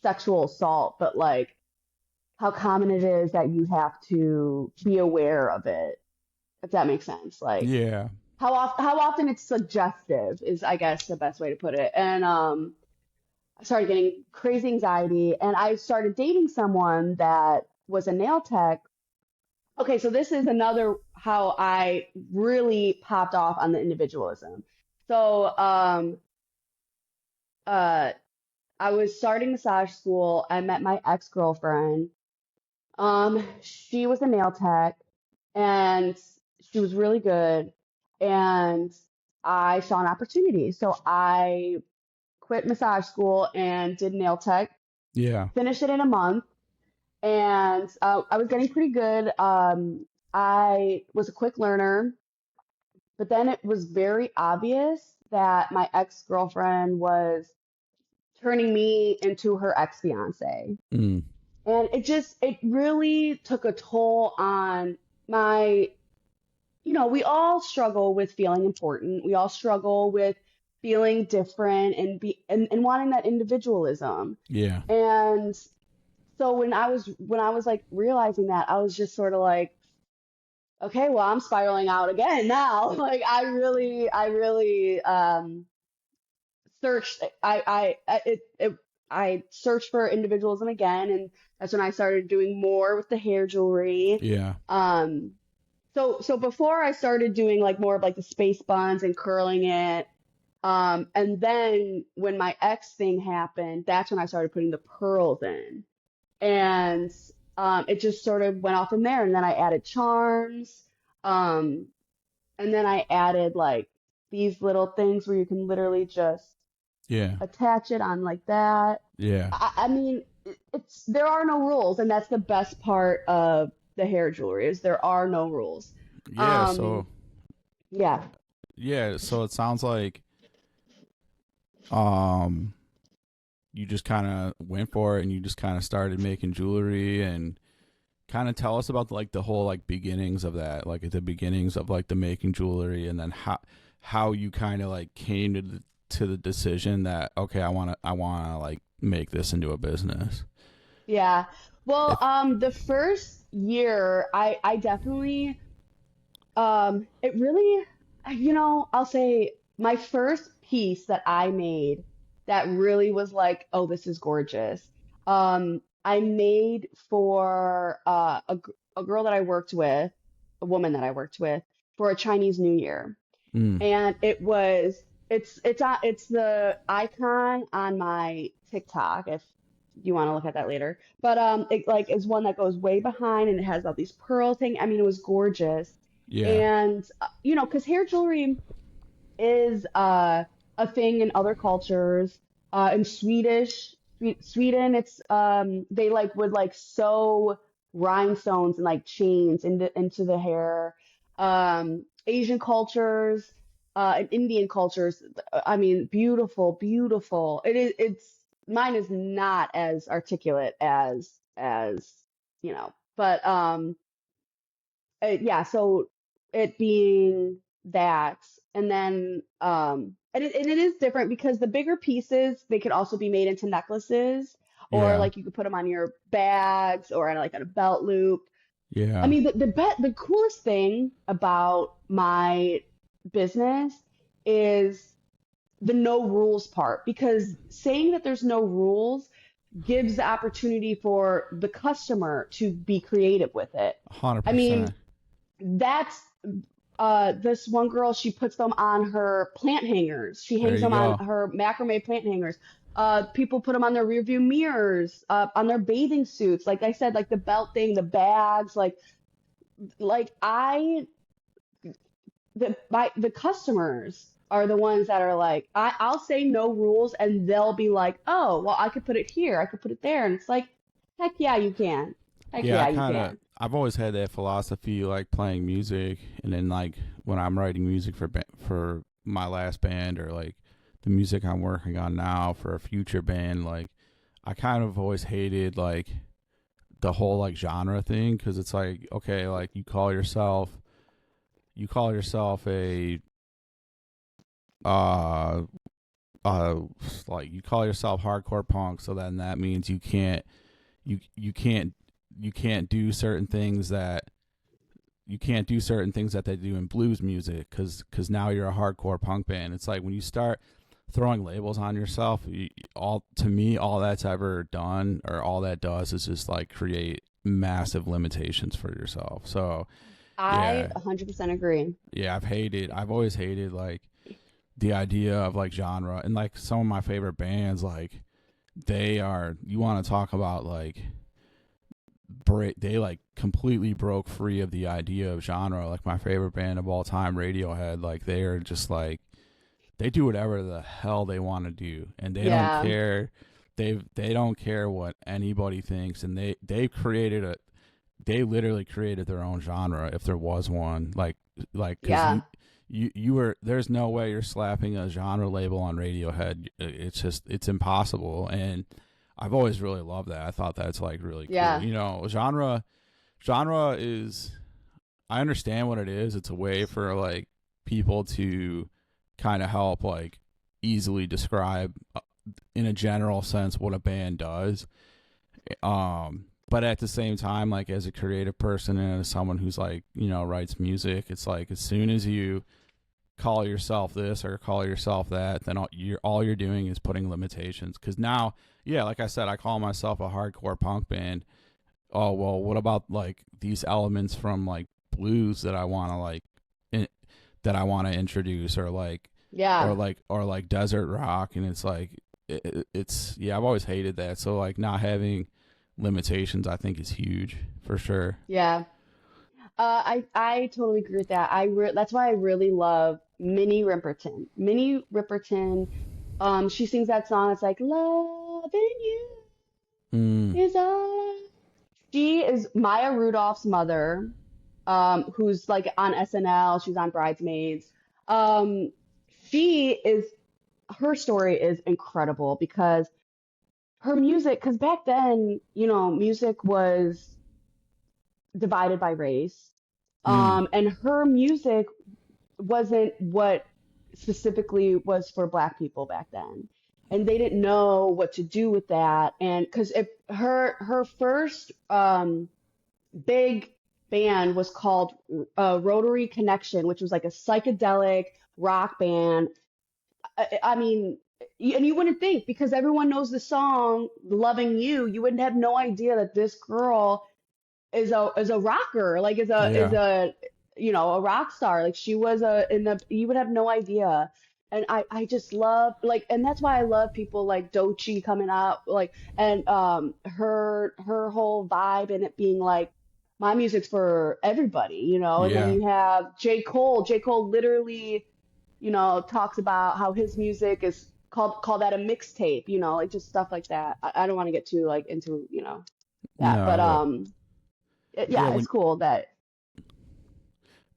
sexual assault, but like how common it is that you have to be aware of it, if that makes sense. Like Yeah. how often it's suggestive is, I guess, the best way to put it. And I started getting crazy anxiety, and I started dating someone that was a nail tech. Okay, so this is another how I really popped off on the individualism. So, uh, I was starting massage school. I met my ex-girlfriend. She was a nail tech, and she was really good. And I saw an opportunity, so I quit massage school and did nail tech. Yeah. Finished it in a month, and I was getting pretty good. I was a quick learner, but then it was very obvious that my ex-girlfriend was turning me into her ex-fiance. Mm. And it really took a toll on my, we all struggle with feeling important. We all struggle with feeling different and wanting that individualism. Yeah. And so when I was like realizing that, I was just sort of like, okay, well, I'm spiraling out again now. Like I really searched. I searched for individualism again, and that's when I started doing more with the hair jewelry. Yeah. Um, so before I started doing like more of like the space buns and curling it, and then when my ex thing happened, that's when I started putting the pearls in. And it just sort of went off from there. And then I added charms. Um, and then I added like these little things where you can literally just Yeah. attach it on like that. Yeah. I mean, it's there are no rules, and that's the best part of the hair jewelry is there are no rules. Yeah. Um, So yeah, yeah. So it sounds like um you just kind of went for it and you just kind of started making jewelry and kind of tell us about like the whole like beginnings of that, like at the beginnings of like the making jewelry, and then how you kind of like came to the decision that okay, I want to like make this into a business. yeah. Well, If the first year, I definitely it really, I'll say my first piece that I made that really was like, oh, this is gorgeous. I made for a girl that I worked with, a woman that I worked with for a Chinese New Year, mm, and it's the icon on my TikTok if you want to look at that later. But it like is one that goes way behind and it has all these pearl thing. I mean, it was gorgeous. yeah, And because hair jewelry is a thing in other cultures. In Sweden, it's they like would like sew rhinestones and like chains into the hair. Asian cultures, and Indian cultures. I mean, beautiful, beautiful. It's mine is not as articulate as but yeah, so it being that, and then and it is different because the bigger pieces they could also be made into necklaces or Yeah. like you could put them on your bags or on like on a belt loop. I Yeah. mean, the coolest thing about my business is the no rules part, because saying that there's no rules gives the opportunity for the customer to be creative with it. I mean, 100%. that's this one girl, she puts them on her plant hangers. She There hangs you them on go. her macrame plant hangers. People put them on their rearview mirrors, on their bathing suits. Like I said, like the belt thing, the bags, like I the customers are the ones that are like, I'll say no rules and they'll be like, oh, well, I could put it here, I could put it there. And it's like, heck yeah, you can. Heck Yeah, yeah, you can. I've always had that philosophy, like playing music, and then like when I'm writing music for my last band, or like the music I'm working on now for a future band, like I kind of always hated like the whole like genre thing, because it's like, okay, like you call yourself a uh uh like you call yourself hardcore punk, so then that means you can't you can't do certain things that they do in blues music, because now you're a hardcore punk band. It's like when you start throwing labels on yourself, all to me, all that's ever done, or all that does, is just like create massive limitations for yourself. So I yeah, 100% agree. yeah, I've always hated like the idea of like genre, and like some of my favorite bands, like you want to talk about like they like completely broke free of the idea of genre. Like my favorite band of all time, Radiohead, like they are just like, they do whatever the hell they want to do, and they don't Yeah. care. They don't care what anybody thinks, and they literally created their own genre, if there was one. Like because Yeah. you were, there's no way you're slapping a genre label on Radiohead. It's impossible. And I've always really loved that. I thought that's like really cool. Yeah. Genre is, I understand what it is. It's a way for like people to kind of help like easily describe in a general sense what a band does. But at the same time, like as a creative person and as someone who's like, writes music, it's like as soon as you call yourself this or call yourself that, then all you're doing is putting limitations. Because now, yeah, like I said, I call myself a hardcore punk band. Oh well, what about like these elements from like blues that I want to that I want to introduce, or like Yeah. or like desert rock, and it's like it's yeah, I've always hated that. So like not having limitations, I think, is huge for sure. Yeah. I totally agree with that. That's why I really love Minnie Riperton. Minnie Riperton, she sings that song. It's like loving you Mm, is all. She is Maya Rudolph's mother, who's like on SNL. She's on Bridesmaids. Um, she is her story is incredible because her music, because back then, music was divided by race. mm, And her music wasn't what specifically was for Black people back then. And they didn't know what to do with that. And because if her first big band was called Rotary Connection, which was like a psychedelic rock band. I mean, and you wouldn't think, because everyone knows the song "Loving You." You wouldn't have no idea that this girl is a rocker, like yeah. a rock star. Like she was you would have no idea. And I just love, like, and that's why I love people like Doechii coming up, like, and her whole vibe and it being like my music's for everybody, and then Yeah. you have J. Cole literally, talks about how his music is call that a mixtape, like just stuff like that. I don't want to get too like into, that, but No, but yeah, yeah, it's cool that,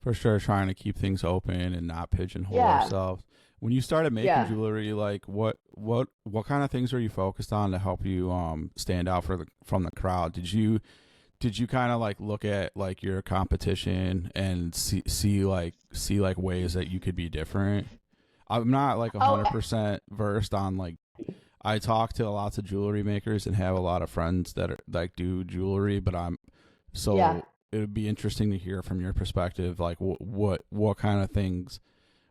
for sure, trying to keep things open and not pigeonhole yeah, ourselves. When you started making yeah. jewelry, like what kind of things were you focused on to help you stand out from the crowd? Did you kind of like look at like your competition and see like ways that you could be different? I'm not like Oh, 100% versed on like, I talk to lots of jewelry makers and have a lot of friends that are like do jewelry, but Yeah. it would be interesting to hear from your perspective, like what kind of things.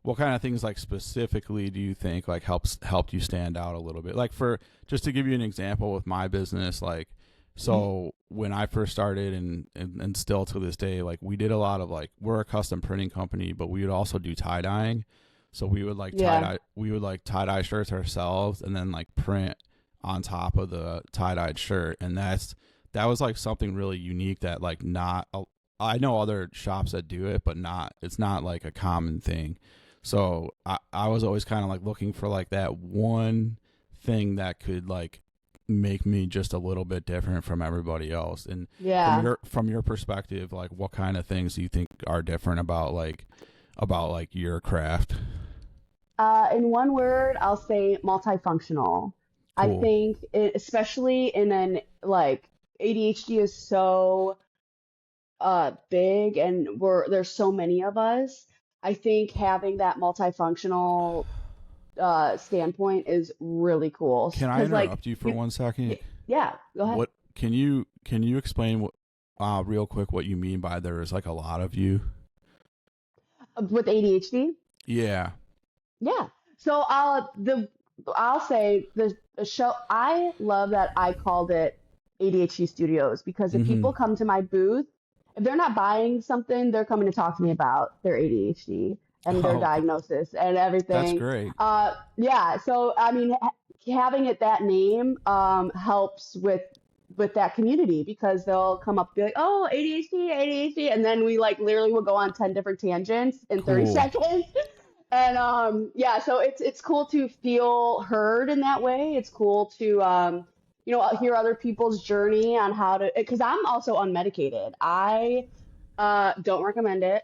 What kind of things like specifically do you think like helped you stand out a little bit? Like for just to give you an example with my business, like so when I first started and still to this day, like we did a lot of like we're a custom printing company, but we would also do tie dyeing. So we would like tie dye shirts ourselves and then like print on top of the tie dyed shirt, and that was like something really unique that like not I know other shops that do it, but it's not like a common thing. So I was always kind of like looking for like that one thing that could like make me just a little bit different from everybody else. And from your perspective, like what kind of things do you think are different about your craft? In one word, I'll say multifunctional. I Cool. think especially in an like ADHD is so big and there's so many of us. I think having that multifunctional standpoint is really cool. Can I 'Cause like interrupt you for 1 second? yeah, go ahead. What can you explain what real quick what you mean by there is like a lot of you? With ADHD? Yeah. Yeah. So I'll say the show I love that I called it ADHD Studios because if Mm-hmm. people come to my booth, if they're not buying something, they're coming to talk to me about their ADHD and their Oh, diagnosis and that's everything. great. Yeah. So I mean, having it that name helps with that community because they'll come up and be like, oh, ADHD, ADHD, and then we like literally will go on 10 different tangents in 30 Cool. seconds. And yeah, so it's cool to feel heard in that way. It's cool to hear other people's journey on how to, because I'm also unmedicated. I don't recommend it,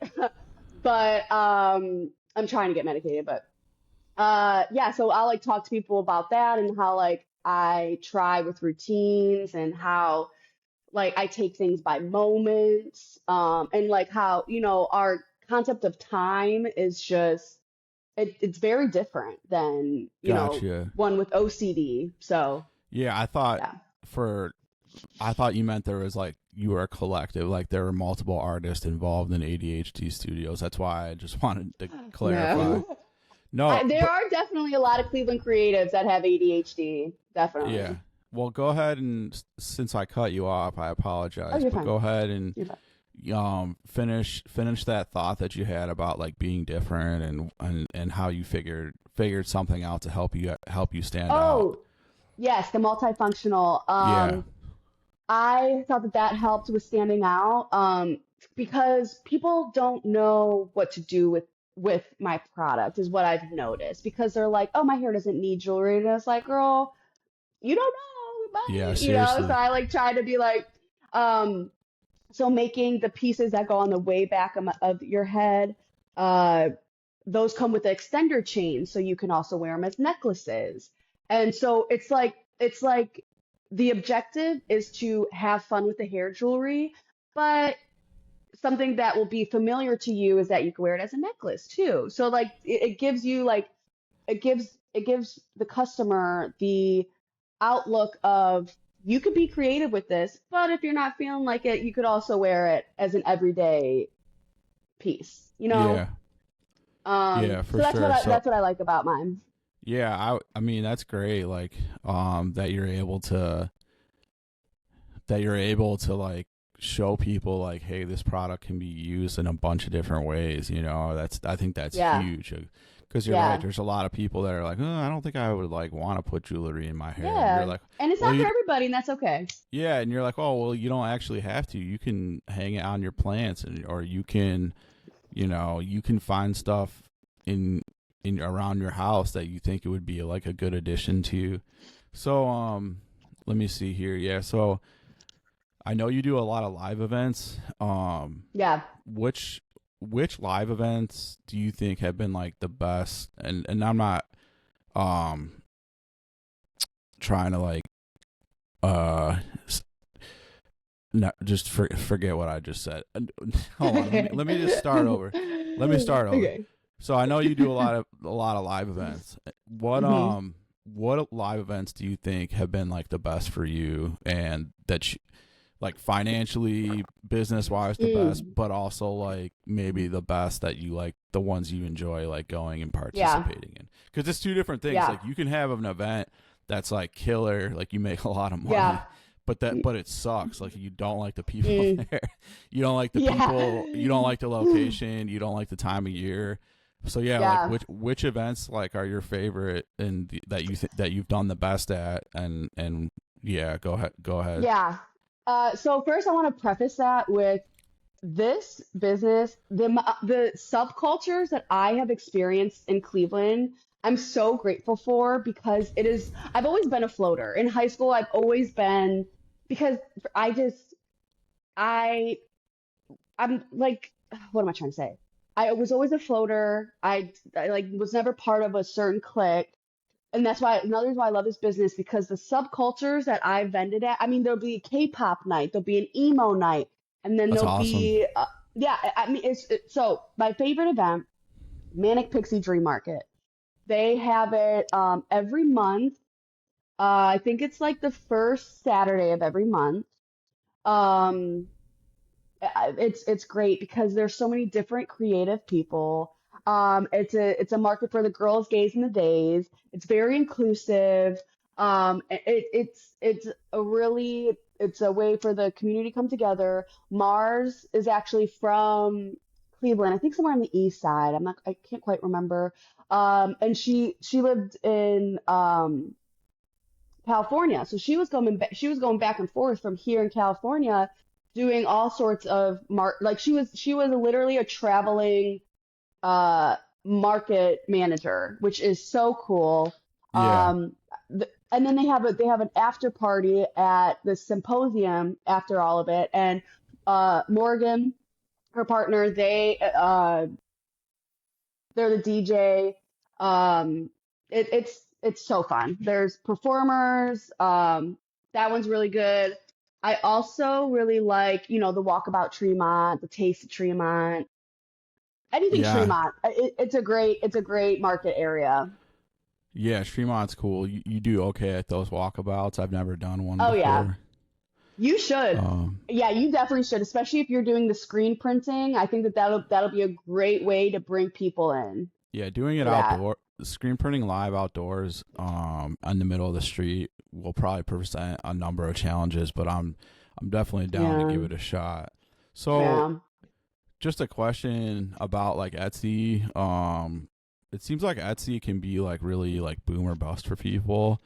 but I'm trying to get medicated. But yeah, so I'll like talk to people about that and how like I try with routines and how like I take things by moments, and like how our concept of time is just it's very different than Gotcha. one with OCD. So Yeah, yeah. I thought you meant there was like you were a collective, like there were multiple artists involved in ADHD Studios. That's why I just wanted to clarify. No. No, There but are definitely a lot of Cleveland creatives that have ADHD. yeah. Definitely. Well, go ahead and since I cut you off, I Oh, apologize. you're But fine. go ahead and You're fine. finish that thought that you had about like being different and how you figured something out to help you stand out. Oh, yes, the multifunctional. Yeah. I thought that helped with standing out, because people don't know what to do with my product, is what I've noticed. Because they're like, "Oh, my hair doesn't need jewelry," and it's like, "Girl, you don't know, Yeah, but So seriously. I like try to be like, um, so making the pieces that go on the way back of your head, uh, those come with the extender chain, so you can also wear them as necklaces. And so it's like the objective is to have fun with the hair jewelry, but something that will be familiar to you is that you can wear it as a necklace too. So like it gives you like it gives the customer the outlook of you could be creative with this, but if you're not feeling like it, you could also wear it as an everyday piece, you know? Yeah. Yeah, So for sure. So that's what I like about mine. yeah, I mean that's great. Like that you're able to like show people like, hey, this product can be used in a bunch of different ways. I think that's Yeah, huge. Because you're right. yeah, There's a lot of people that are like, oh, I don't think I would like want to put jewelry in my hair. And you're yeah. like, And it's well, not for everybody, and that's okay. yeah, and you're like, oh, well, you don't actually have to. You can hang it on your plants, or you can, you can find stuff in around your house that you think it would be like a good addition to. So, let me see here. Yeah, so I know you do a lot of live events. Yeah. Which live events do you think have been like the best? And I'm not um trying to like uh no, just forget what I just said. Hold on, let me just start over. Let me start over. Okay. So I know you do a lot of live events. What hmm what live events do you think have been like the best for you, and that like financially, business wise, the best, but also like maybe the best that you like, the ones you enjoy like going and Yeah. participating in? Because it's two different things. Yeah. Like you can have an event that's like killer, like you make a lot of money. Yeah. But it sucks. Like you don't like the people there. You don't like the Yeah. people. You don't like the location. You don't like the time of year. So yeah, like which events like are your favorite and that that you've done the best at, and yeah, go ahead. Yeah. So first, I want to preface that with this business, the subcultures that I have experienced in Cleveland, I'm so grateful for, because it is. I've always been a floater. In high school, I've always been, because I I'm like, what am I trying to say? I was always a floater. I like was never part of a certain clique. And that's why another reason why I love this business, because the subcultures that I vended at, I mean, there'll be a K-pop night, there'll be an emo night, and then That's there'll awesome. be, yeah, I mean, so my favorite event, Manic Pixie Dream Market. They have it every month. I think it's like the first Saturday of every month. Um, it's great because there's so many different creative people. It's a market for the girls, gays, and the days. It's very inclusive. It's a really it's a way for the community to come together. Mars is actually from Cleveland, I think somewhere on the east side. I can't quite remember. And she lived in California. So she was going back and forth from here in California, doing all sorts of like she was literally a traveling uh market manager, which is so cool. Yeah. And then they have an after party at the symposium after all of it, and Morgan, her partner, they're the DJ. It's so fun. There's performers. That one's really good. I also really like, the Walkabout Tremont, the Taste of Tremont, anything Yeah. Tremont. It's a great market area. Yeah, Streamont's cool. You do okay at those walkabouts. I've never done one Oh yeah, before. you should. Yeah, you definitely should, especially if you're doing the screen printing. I think that'll be a great way to bring people in Yeah, doing it for that. outdoor, screen printing live outdoors, in the middle of the street will probably present a number of challenges, but I'm definitely down to Yeah, give it a shot. So, yeah. just a question about like Etsy. It seems like Etsy can be like really like boom or bust for people.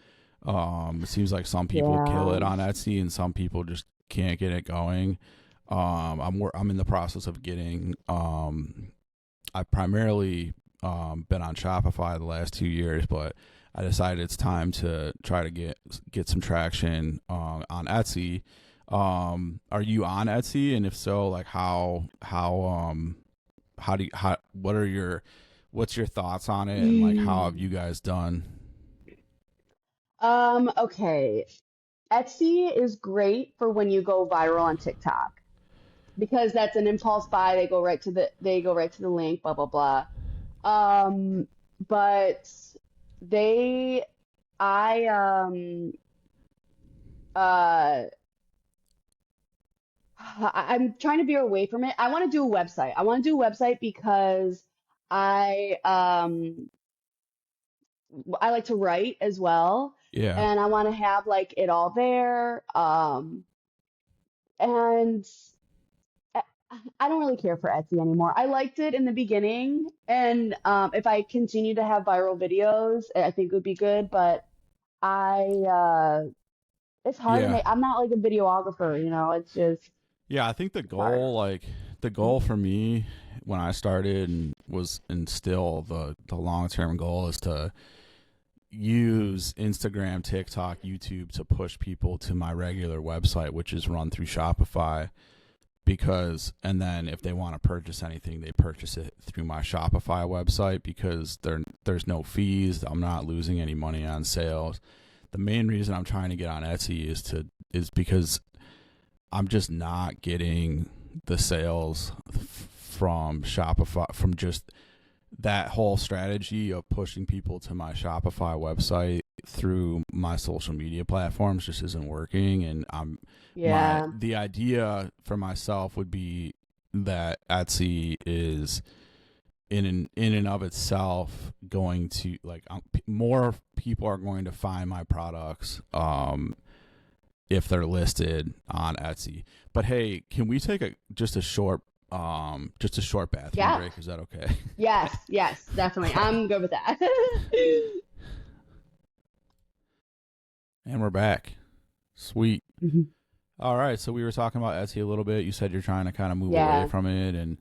It seems like some people kill Yeah. it on Etsy and some people just can't get it going. I'm in the process of getting. I've primarily been on Shopify the last 2 years, but I decided it's time to try to get some traction on Etsy. Are you on Etsy? And if so, like what's your thoughts on it, and like how have Mm. you guys done? Okay. Etsy is great for when you go viral on TikTok, because that's an impulse buy. They go right to the link, blah blah blah. Um, but they I uh I'm trying to veer away from it. I want to do a website. I want to do a website because I um I like to write as well, Yeah. and I want to have like it all there. And I I don't really care for Etsy anymore. I liked it in the beginning, and if I continue to have viral videos, I think it would be good. But I, it's hard to Yeah. make. I'm not like a videographer, It's just Yeah, I think hard. the goal for me when I started and was and still the long-term goal is to use Instagram, TikTok, YouTube to push people to my regular website, which is run through Shopify, because and then if they want to purchase anything, they purchase it through my Shopify website because there's no fees. I'm not losing any money on sales. The main reason I'm trying to get on Etsy is because I'm just not getting the sales from Shopify, from just that whole strategy of pushing people to my Shopify website through my social media platforms just isn't working, and Yeah. the idea for myself would be that Etsy is in and of itself going to like more people are going to find my products if they're listed on Etsy. But hey, can we take just a short bathroom Yeah. break? Is that okay? Yes, definitely. I'm good with that. And we're back. Sweet. Mm-hmm. All right, so we were talking about Etsy a little bit. You said you're trying to kind of move Yeah. away from it, and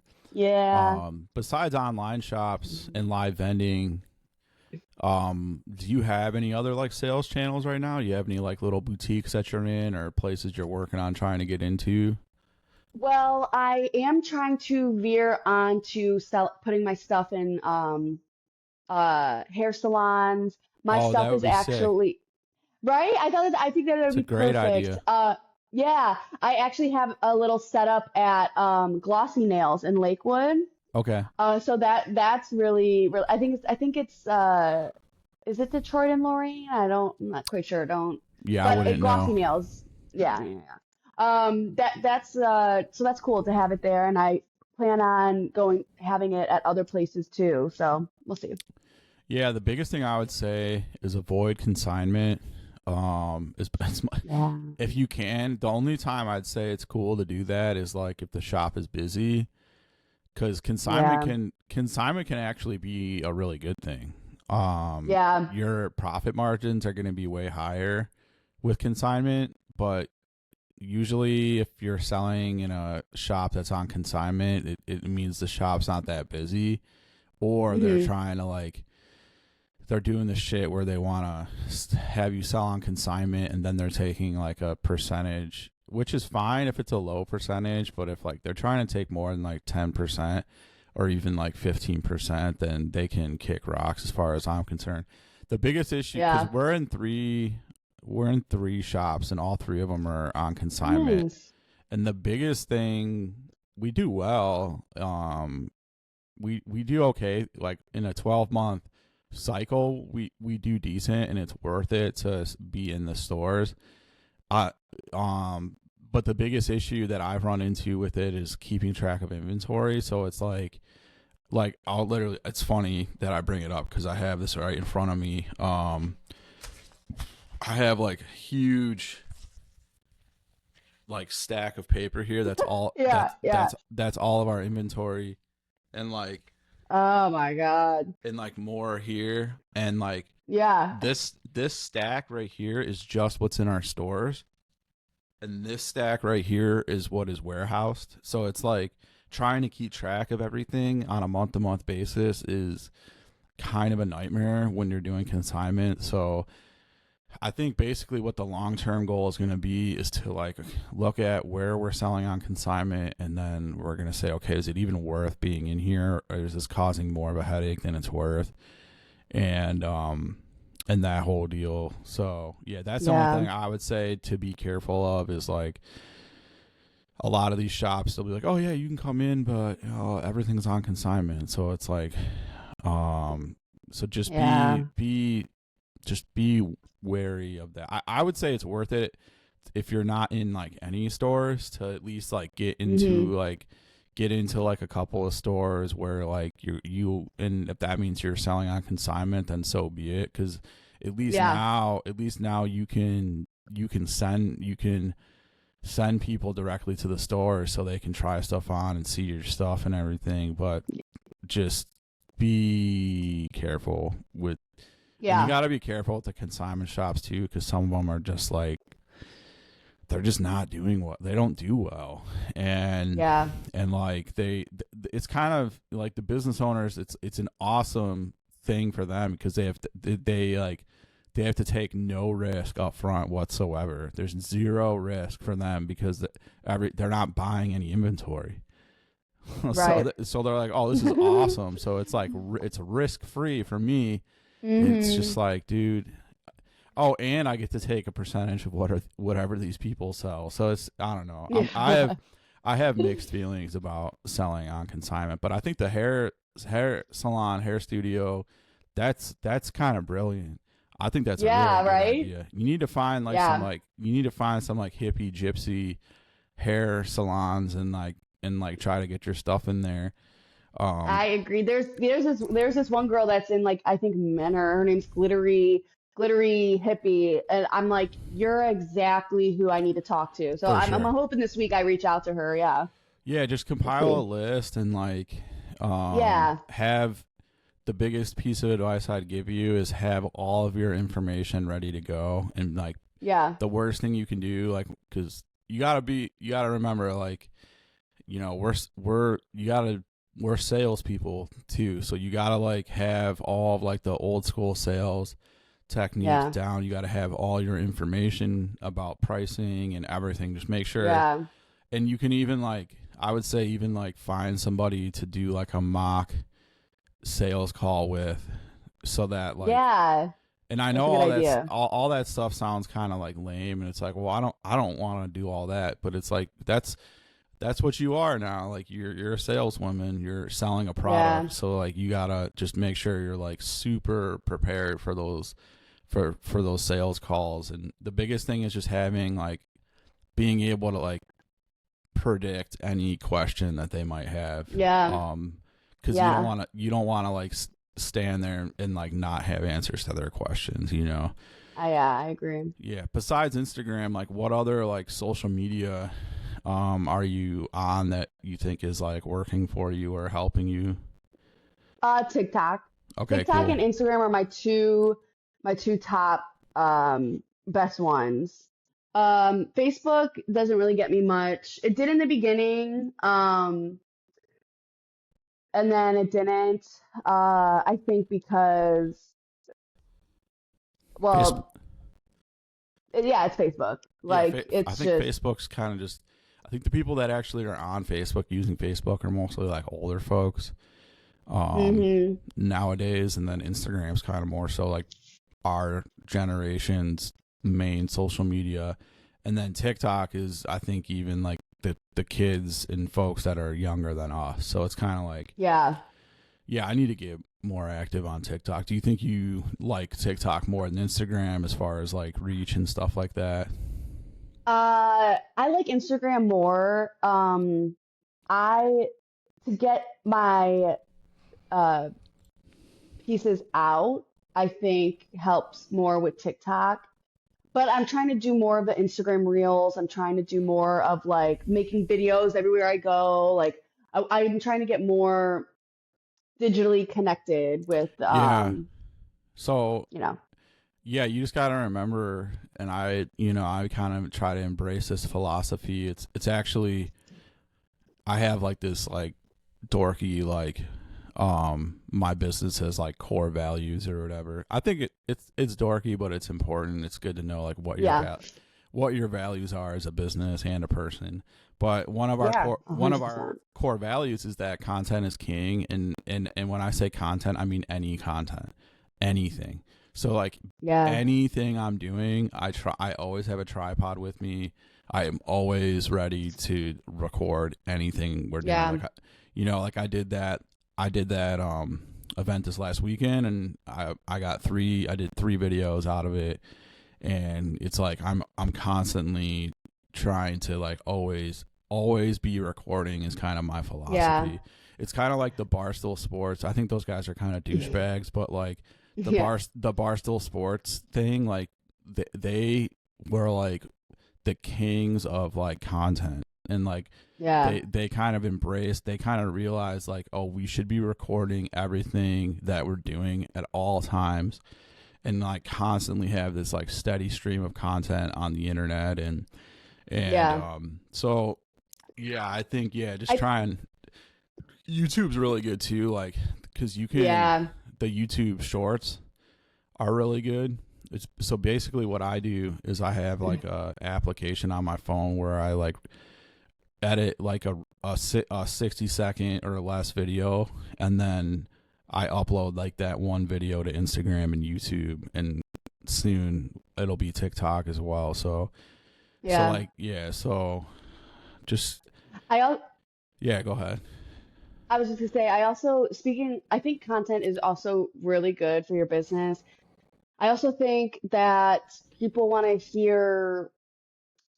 besides online shops and live vending, do you have any other like sales channels right now? Do you have any like little boutiques that you're in or places you're working on trying to get into? Well, I am trying to veer on to putting my stuff in hair salons. My Oh, that stuff would is be sick. actually right. I think that It's would a be great perfect. idea. Yeah, I actually have a little setup at Glossy Nails in Lakewood. Okay. So that's really I think it's is it Detroit and Lorraine? I'm not quite sure. Don't Yeah, I but wouldn't Glossy know. Nails. Yeah. That's so that's cool to have it there, and I plan on having it at other places too. So we'll see. Yeah, the biggest thing I would say is avoid consignment. Yeah. If you can, the only time I'd say it's cool to do that is like if the shop is busy, because Yeah. consignment can actually be a really good thing. Yeah. Your profit margins are going to be way higher with consignment, but usually if you're selling in a shop that's on consignment, it means the shop's not that busy, or they're hmm trying to like they're doing the shit where they want to have you sell on consignment and then they're taking like a percentage, which is fine if it's a low percentage, but if like they're trying to take more than like 10% or even like 15%, then they can kick rocks as far as I'm concerned. The biggest issue, because Yeah. we're in three shops and all three of them are on consignment, Nice. and the biggest thing, we do well, we do okay, like in a 12-month cycle we do decent, and it's worth it to be in the stores. uh but the biggest issue that I've run into with it is keeping track of inventory. So it's like I'll literally, it's funny that I bring it up because I have this right in front of me. I have like huge like stack of paper here. That's all Yeah. that's all of our inventory, and Oh my God. more here, and like Yeah. this stack right here is just what's in our stores, and this stack right here is what is warehoused. So it's like trying to keep track of everything on a month-to-month basis is kind of a nightmare when you're doing consignment. So I think basically what the long-term goal is going to be is to like look at where we're selling on consignment, and then we're going to say, okay, is it even worth being in here, or is this causing more of a headache than it's worth? And that whole deal. So yeah, that's the only Yeah. thing I would say to be careful of, is like a lot of these shops, they'll be like, oh yeah, you can come in, but everything's on consignment. So it's like, so just Yeah. be wary of that. I would say it's worth it if you're not in like any stores to at least like get hmm into like a couple of stores where like you and if that means you're selling on consignment, then so be it, because Yeah. at least now you can send people directly to the store so they can try stuff on and see your stuff and everything. But just be careful with, and you Yeah. got to be careful with the consignment shops too, because some of them are just like, they're just not doing what they don't do well, and Yeah. like it's kind of like the business owners, it's an awesome thing for them because they have to take no risk up front whatsoever. There's zero risk for them because they're not buying any inventory. Right. So they're like, oh, this is awesome. So it's like it's risk free for me. It's just hmm like, dude. Oh, and I get to take a percentage of whatever these people sell. So it's, I don't know. Yeah. I have mixed feelings about selling on consignment, but I think the hair salon, hair studio, that's kind of brilliant. I think that's a Yeah, really good right? idea. You need to find like some Yeah. like you need to find some like hippie gypsy hair salons and like try to get your stuff in there. I Um, agree. There's this one girl that's in like I think Menor. Her name's Glittery Hippie, and I'm like, you're exactly who I need to talk to. So for I'm sure. hoping this week I reach out to her. Yeah, Yeah, just we'll compile a see. list and like Yeah, have the biggest piece of advice I'd give you is have all of your information ready to go. And like yeah, the worst thing you can do, like, because you gotta remember, like, we're salespeople too. So you gotta like have all of like the old school sales techniques yeah, down. You gotta have all your information about pricing and everything. Just make sure. yeah, And you can even like, I would say, even like find somebody to do like a mock sales call with, so that like, yeah. and I That's know a good idea. all that stuff sounds kind of like lame, and it's like, well, I don't want to do all that, but it's like that's what you are now. Like you're a saleswoman, you're selling a Yeah, product, so like you gotta just make sure you're like super prepared for those for those sales calls. And the biggest thing is just having like being able to like predict any question that they might have. yeah, Because yeah. you don't want to like stand there and like not have answers to their questions, you know. I agree. Yeah, besides Instagram, like what other like social media are you on that you think is like working for you or helping you? TikTok. Okay, TikTok cool. and Instagram are my two top best ones. Facebook doesn't really get me much. It did in the beginning, and then it didn't. I think because, Facebook. well, yeah, it's Facebook. Yeah, Like I it's think just, Facebook's kind of just. I think the people that actually are on Facebook using Facebook are mostly like older folks hmm nowadays, and then Instagram's kind of more so like our generation's main social media, and then TikTok is, I think, even like the kids and folks that are younger than us. So it's kind of like, yeah. yeah, I need to get more active on TikTok. Do you think you like TikTok more than Instagram as far as like reach and stuff like that? I like Instagram more. I to get my uh pieces out, I think helps more with TikTok. But I'm trying to do more of the Instagram reels. I'm trying to do more of like making videos everywhere I go. Like I'm trying to get more digitally connected with Yeah. So you know. yeah, you just gotta remember, and I kind of try to embrace this philosophy. It's actually, I have like this like dorky like my business has like core values or whatever. I think it's dorky, but it's important. It's good to know like Yeah. what your values are as a business and a person. But Yeah, one of our 100%. core values is that content is king, and when I say content, I mean any content, anything. So like Yeah. anything I'm doing, I always have a tripod with me. I am always ready to record anything we're doing. Yeah. Like like I did that event this last weekend, and I did 3 videos out of it, and it's like I'm constantly trying to like always be recording is kind of my Yeah. philosophy. It's kind of like the Barstool Sports. I think those guys are kind of douchebags, but like Yeah. the Barstool Sports thing, like they were like the kings of like content, and like Yeah. they kind of embraced, they kind of realized like, oh, we should be recording everything that we're doing at all times, and like constantly have this like steady stream of content on the internet. And Yeah. so yeah, I think, yeah, just I try and YouTube's really good too, like because you can, yeah. the YouTube shorts are really good. It's so basically what I do is I have like a application on my phone where I like edit like a 60-second or less video, and then I upload like that one video to Instagram and YouTube, and soon it'll be TikTok as well. So Yeah. like, yeah, so just, I al yeah, go ahead. I was just gonna say I also speaking I think content is also really good for your business. I also think that people want to hear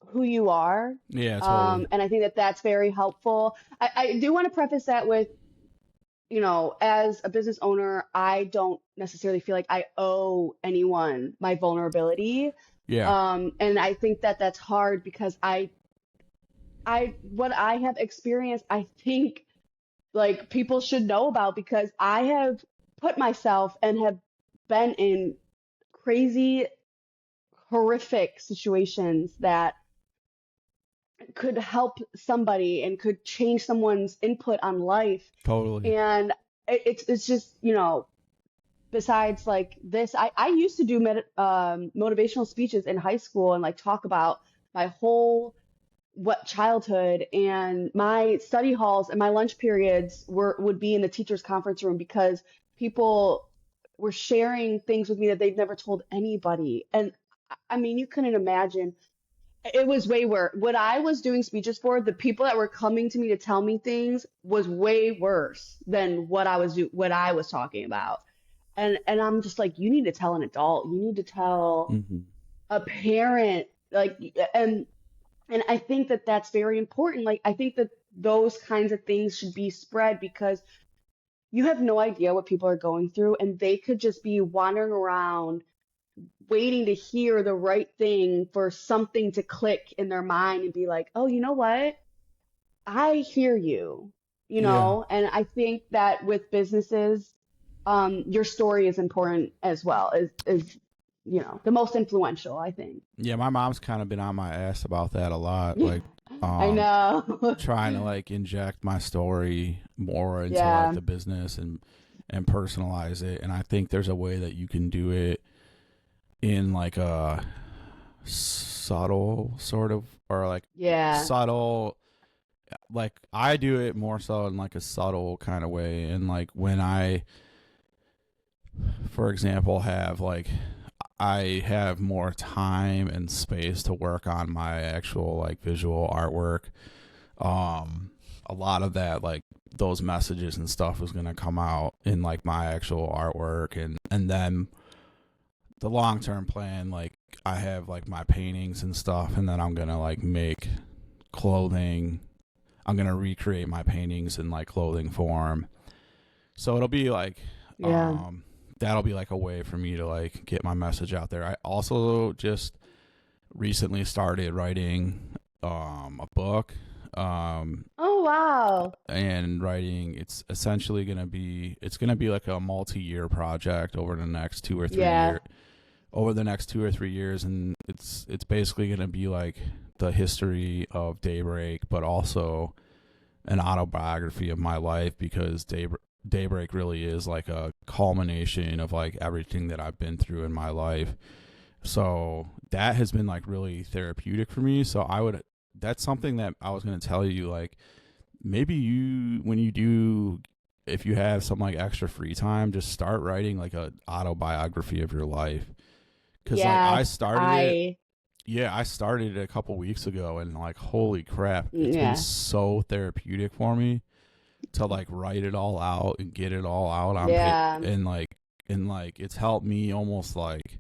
who you are. Yeah, totally. And I think that that's very helpful. I do want to preface that with, as a business owner, I don't necessarily feel like I owe anyone my vulnerability. Yeah. And I think that that's hard because what I have experienced, I think like people should know about because I have put myself and have been in crazy, horrific situations that could help somebody and could change someone's input on life. Totally. And it's just, besides like this, I used to do motivational speeches in high school and like talk about my whole what childhood, and my study halls and my lunch periods would be in the teachers conference room because people were sharing things with me that they'd never told anybody. And I mean, you couldn't imagine. It was way worse. What I was doing speeches for, the people that were coming to me to tell me things was way worse than what I was talking about. And I'm just like, you need to tell an adult. You need to tell Hmm. a parent. Like, and I think that that's very important. Like, I think that those kinds of things should be spread because you have no idea what people are going through, and they could just be wandering around waiting to hear the right thing for something to click in their mind and be like, oh, you know what? I hear you, Yeah. and I think that with businesses, your story is important as well, is the most influential, I think. Yeah, my mom's kind of been on my ass about that a lot. Like, I um, know. trying to like inject my story more into like Yeah. the business and personalize it. And I think there's a way that you can do it in like a subtle sort of, or like Yeah. subtle, like I do it more so in like a subtle kind of way. And like when I, for example, have like I have more time and space to work on my actual like visual artwork. Um, a lot of that, like those messages and stuff, is gonna come out in like my actual artwork, and then the long term plan, like I have like my paintings and stuff, and then I'm gonna like make clothing. I'm gonna recreate my paintings in like clothing form. So it'll be like, Yeah. um, that'll be like a way for me to like get my message out there. I also just recently started writing a book, Oh, wow. and writing, it's gonna be like a multi-year project Yeah. over the next 2 or 3 years, and it's basically gonna be like the history of Daybreak, but also an autobiography of my life, because Daybreak really is like a culmination of like everything that I've been through in my life. So that has been like really therapeutic for me. So that's something that I was going to tell you, like maybe when you do, if you have some like extra free time, just start writing like a autobiography of your life. Cause like Yeah. I, I started it a couple weeks ago, and like, holy crap, it's been yeah. so therapeutic for me to like write it all out and get it all out on paper, Yeah. and like it's helped me almost like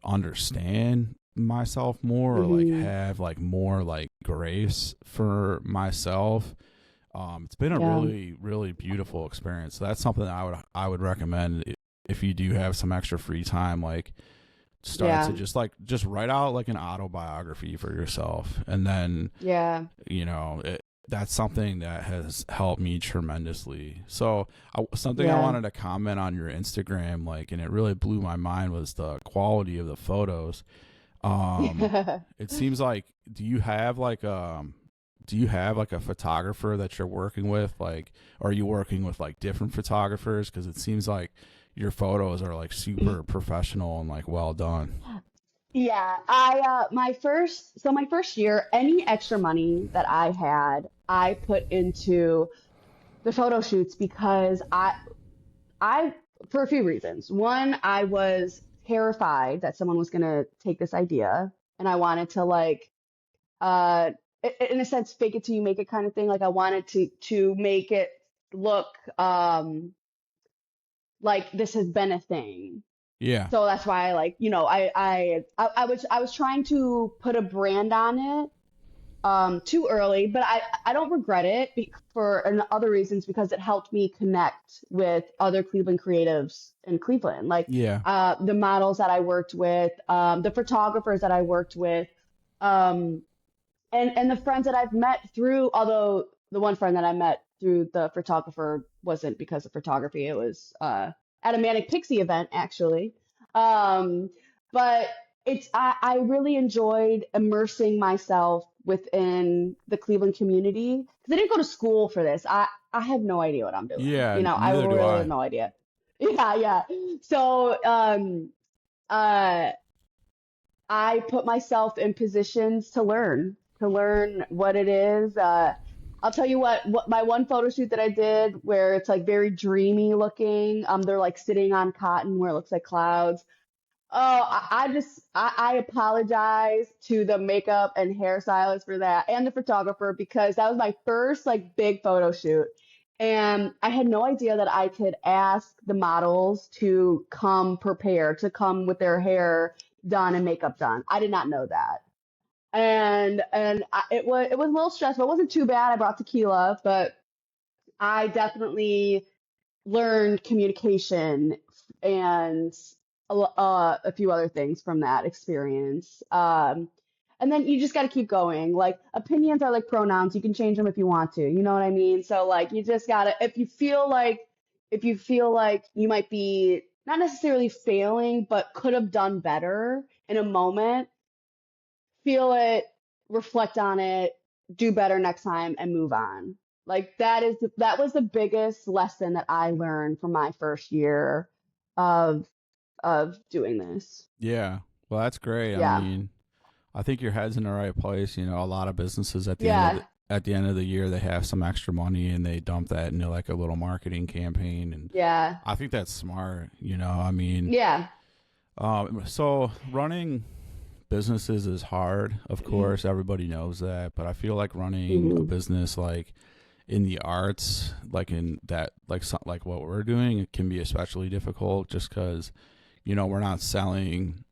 understand myself more, or like Hmm. have like more like grace for myself. It's been a Yeah. really really beautiful experience. So that's something that I would recommend if you do have some extra free time, like start Yeah. to just write out like an autobiography for yourself, and then Yeah. that's something that has helped me tremendously. So something I Yeah. wanted to comment on your Instagram, like, and it really blew my mind, was the quality of the photos. It seems like, do you have like a photographer that you're working with, like, or are you working with like different photographers? Because it seems like your photos are like super professional and like well done. Yeah, my first year, any extra money that I had, I put into the photo shoots because I for a few reasons. One, I was terrified that someone was gonna take this idea, and I wanted to like, uh, in a sense, fake it till you make it kind of thing. Like I wanted to make it look like this has been a thing. Yeah. So that's why I like, I was trying to put a brand on it too early, but I don't regret it for and other reasons because it helped me connect with other Cleveland creatives in Cleveland, like Yeah. the models that I worked with, the photographers that I worked with, um, and the friends that I've met through. Although the one friend that I met through the photographer wasn't because of photography; it was at a Manic Pixie event actually. Um, but I really enjoyed immersing myself within the Cleveland community because I didn't go to school for this. I have no idea what I'm doing. Yeah. I Neither do really have I. no idea. Yeah, yeah. So uh I put myself in positions to learn what it is. I'll tell you what my one photo shoot that I did where it's like very dreamy looking. They're like sitting on cotton where it looks like clouds. Oh, I apologize to the makeup and hairstylist for that and the photographer because that was my first like big photo shoot. And I had no idea that I could ask the models to come prepared, to come with their hair done and makeup done. I did not know that. It was a little stressful. It wasn't too bad. I brought tequila, but I definitely learned communication and a few other things from that experience. And then you just got to keep going. Like opinions are like pronouns. You can change them if you want to. You know what I mean? So like you just gotta, if you feel like you might be not necessarily failing, but could have done better in a moment, feel it, reflect on it, do better next time, and move on. Like that was the biggest lesson that I learned from my first year of doing this. Yeah. Well, that's great. I Yeah. mean, I think your head's in the right place. A lot of businesses Yeah. at the end of the year they have some extra money and they dump that into like a little marketing campaign, and Yeah. I think that's smart. I mean, Yeah. so running businesses is hard, of course. Everybody knows that, but I feel like running a Hmm. business like in the arts, like in that, like what we're doing, it can be especially difficult just because we're not selling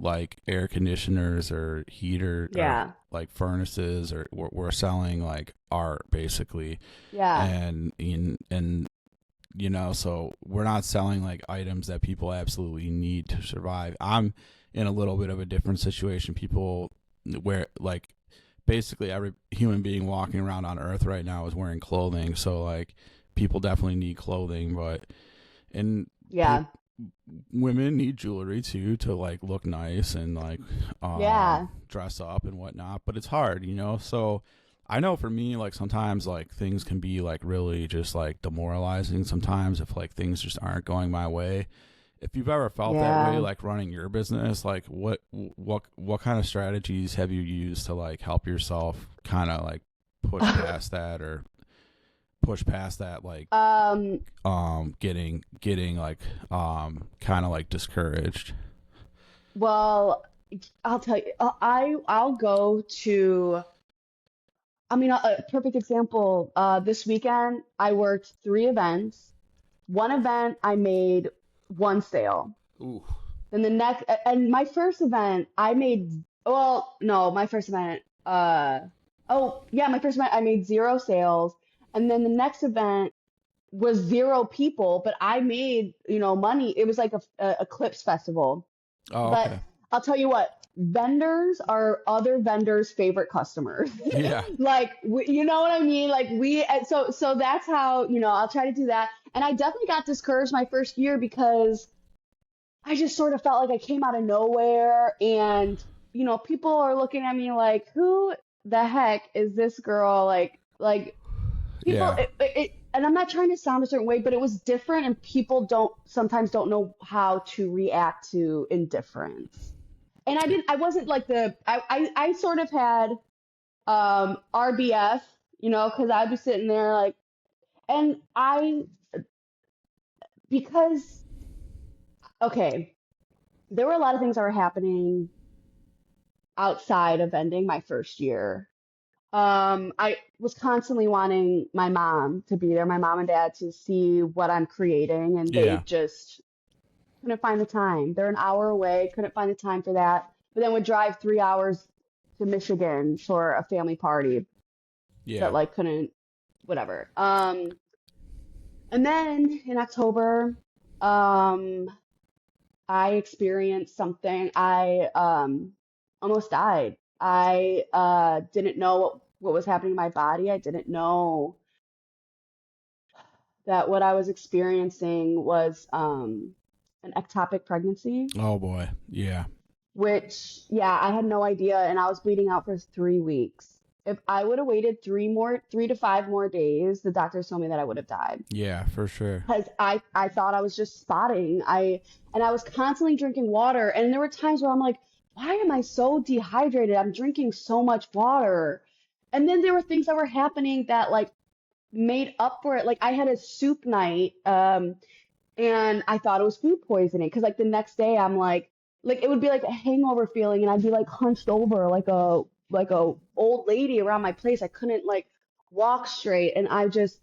like air conditioners or heater or Yeah. like furnaces, or we're selling like art basically, Yeah. and so we're not selling like items that people absolutely need to survive. I'm in a little bit of a different situation. People where like basically every human being walking around on earth right now is wearing clothing, so like people definitely need clothing, but and pe- Yeah. women need jewelry too to like look nice and like Yeah. dress up and whatnot, but it's hard, so I know for me, like sometimes like things can be like really just like demoralizing sometimes if like things just aren't going my way. If you've ever felt that way, Yeah. like running your business, like what kind of strategies have you used to like help yourself kind of like push past that, or push past that like Um, getting like kind of like discouraged? well, I'll tell you, I'll go to, I mean, a perfect example. This weekend I worked three events. One event I made one sale. Ooh. Then the next, and my first event I made, well, no, my first event, oh yeah, my first event I made zero sales. And then the next event was zero people, but I made, money. It was like a Clips festival. Oh, But okay. I'll tell you what, vendors are other vendors' favorite customers. Yeah. Like, you know what I mean? Like so that's how, I'll try to do that. And I definitely got discouraged my first year because I just sort of felt like I came out of nowhere and, people are looking at me like, who the heck is this girl? Like people, Yeah. and I'm not trying to sound a certain way, but it was different and people sometimes don't know how to react to indifference. And I wasn't like I sort of had, RBF, cause I'd be sitting there like, and because, okay, there were a lot of things that were happening outside of vending my first year. I was constantly wanting my mom to be there, my mom and dad to see what I'm creating, and they Yeah. just couldn't find the time. They're an hour away, couldn't find the time for that. But then would drive 3 hours to Michigan for a family party that Yeah. like couldn't, whatever. And then in October, um, I experienced something. I almost died. I didn't know what was happening in my body. I didn't know that what I was experiencing was an ectopic pregnancy, Oh boy. Yeah. which, yeah, I had no idea, and I was bleeding out for 3 weeks. If I would have waited 3 to 5 more days, the doctors told me that I would have died. Yeah, for sure. Because I thought I was just spotting. And I was constantly drinking water, and there were times where I'm like, why am I so dehydrated? I'm drinking so much water. And then there were things that were happening that like made up for it. Like I had a soup night, and I thought it was food poisoning because like the next day I'm like it would be like a hangover feeling, and I'd be like hunched over like a old lady around my place. I couldn't like walk straight, and I just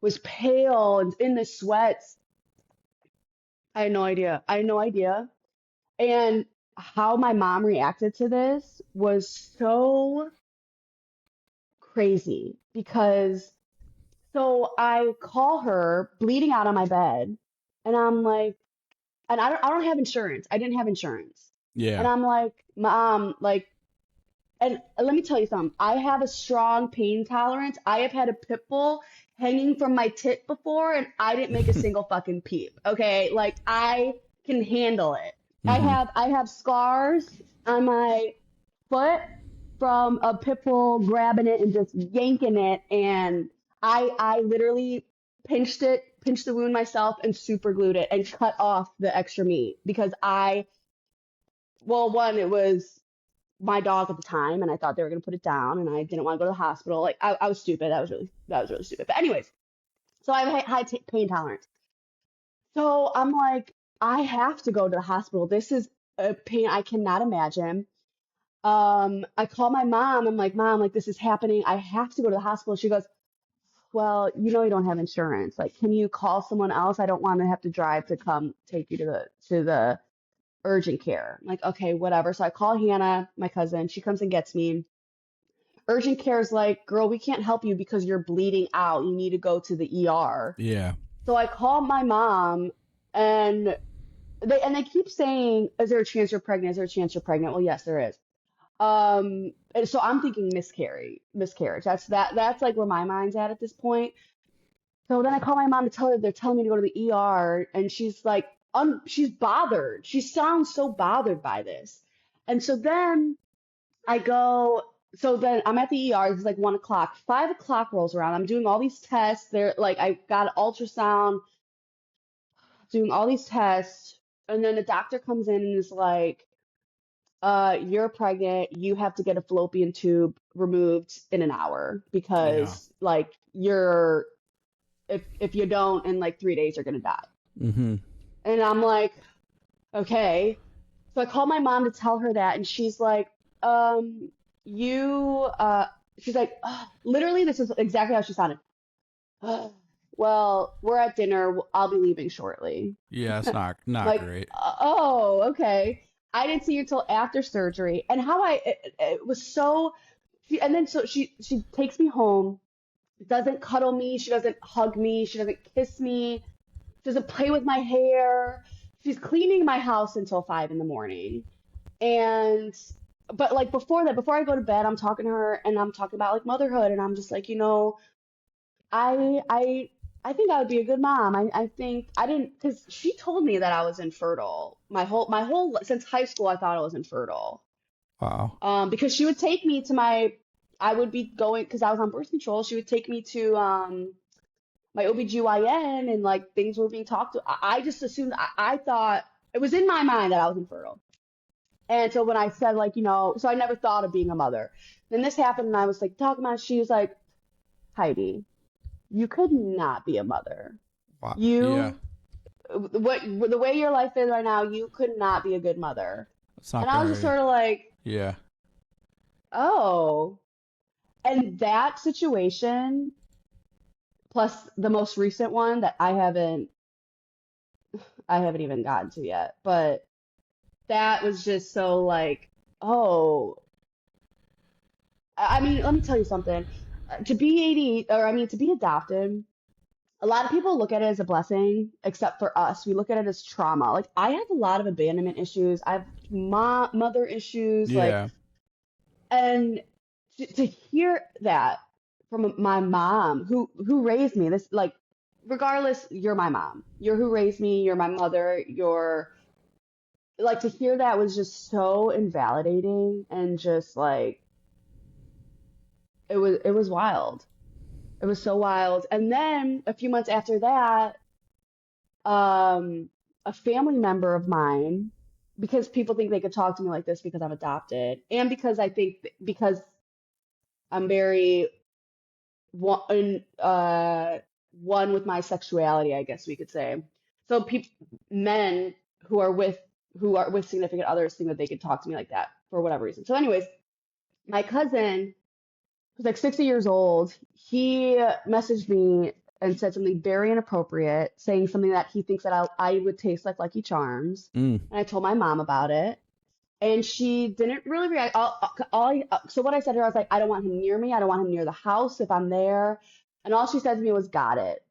was pale and in the sweats. I had no idea. I had no idea. And how my mom reacted to this was so crazy because so I call her bleeding out on my bed, and I'm like, and I don't have insurance. I didn't have insurance. And Yeah. I'm like, Mom, like, and let me tell you something. I have a strong pain tolerance. I have had a pit bull hanging from my tit before, and I didn't make a single fucking peep. Okay, like I can handle it. Mm-hmm. I have scars on my foot from a pit bull grabbing it and just yanking it, and I literally pinched the wound myself, and super glued it and cut off the extra meat because well, one, it was my dog at the time, and I thought they were gonna put it down, and I didn't want to go to the hospital. Like I was stupid. That was really stupid. But anyways, so I have pain tolerance. So I'm like, I have to go to the hospital. This is a pain I cannot imagine. I call my mom. I'm like, Mom, like this is happening. I have to go to the hospital. She goes, well, you don't have insurance. Like, can you call someone else? I don't want to have to drive to come take you to the urgent care. I'm like, okay, whatever. So I call Hannah, my cousin. She comes and gets me. Urgent care is like, girl, we can't help you because you're bleeding out. You need to go to the ER. Yeah. So I call my mom, and they keep saying, is there a chance you're pregnant? Is there a chance you're pregnant? Well, yes, there is. And so I'm thinking miscarriage. That's like where my mind's at this point. So then I call my mom to tell her they're telling me to go to the ER, and she's like, she's bothered. She sounds so bothered by this. And so then I go, so then I'm at the ER. It's like 1 o'clock. 5 o'clock rolls around. I'm doing all these tests. They're like, I got ultrasound, doing all these tests, and then the doctor comes in and is like, you're pregnant. You have to get a fallopian tube removed in an hour Yeah. because like if you don't in like 3 days you're gonna die. Mm-hmm. And I'm like, okay. So I call my mom to tell her that, and she's like, you she's like, literally this is exactly how she sounded. Well, we're at dinner. I'll be leaving shortly. Yeah, it's not Like, great. oh, okay. I didn't see you until after surgery, and how it was so. And then so she takes me home, doesn't cuddle me, she doesn't hug me, she doesn't kiss me, she doesn't play with my hair. She's cleaning my house until 5 in the morning, and but like before that, before I go to bed, I'm talking to her, and I'm talking about like motherhood, and I'm just like, I I I think I would be a good mom. I think I didn't because she told me that I was infertile. My whole since high school I thought I was infertile. Wow. Because she would take me to I would be going because I was on birth control. She would take me to my OBGYN, and like things were being talked to. I just assumed I thought it was in my mind that I was infertile. And so when I said like, so I never thought of being a mother. Then this happened, and I was like talking about it. She was like, Heidi, you could not be a mother. Wow. Yeah. You, what the way your life is right now, you could not be a good mother. It's not And I was just very. sort of like, Yeah. oh. And that situation, plus the most recent one that I haven't, I haven't even gotten to yet. But that was just so like, oh, I mean, let me tell you something. To be AD, or I mean, to be adopted, a lot of people look at it as a blessing, except for us. We look at it as trauma. Like, I have a lot of abandonment issues. I have mother issues, like, Yeah. and to hear that from my mom, who raised me, this like, regardless, you're my mom. You're who raised me. You're my mother. You're like to hear that was just so invalidating and just like it was wild. It was so wild. And then a few months after that, um, a family member of mine, because people think they could talk to me like this because I'm adopted, and because I think because I'm very one, one with my sexuality, I guess we could say. So men who are with significant others think that they could talk to me like that for whatever reason. So, anyways, my cousin who's like 60 years old, he messaged me and said something very inappropriate, saying something that he thinks that I would taste like Lucky Charms. Mm. And I told my mom about it, and she didn't really react. So what I said to her, I was like, I don't want him near me. I don't want him near the house if I'm there. And all she said to me was, got it.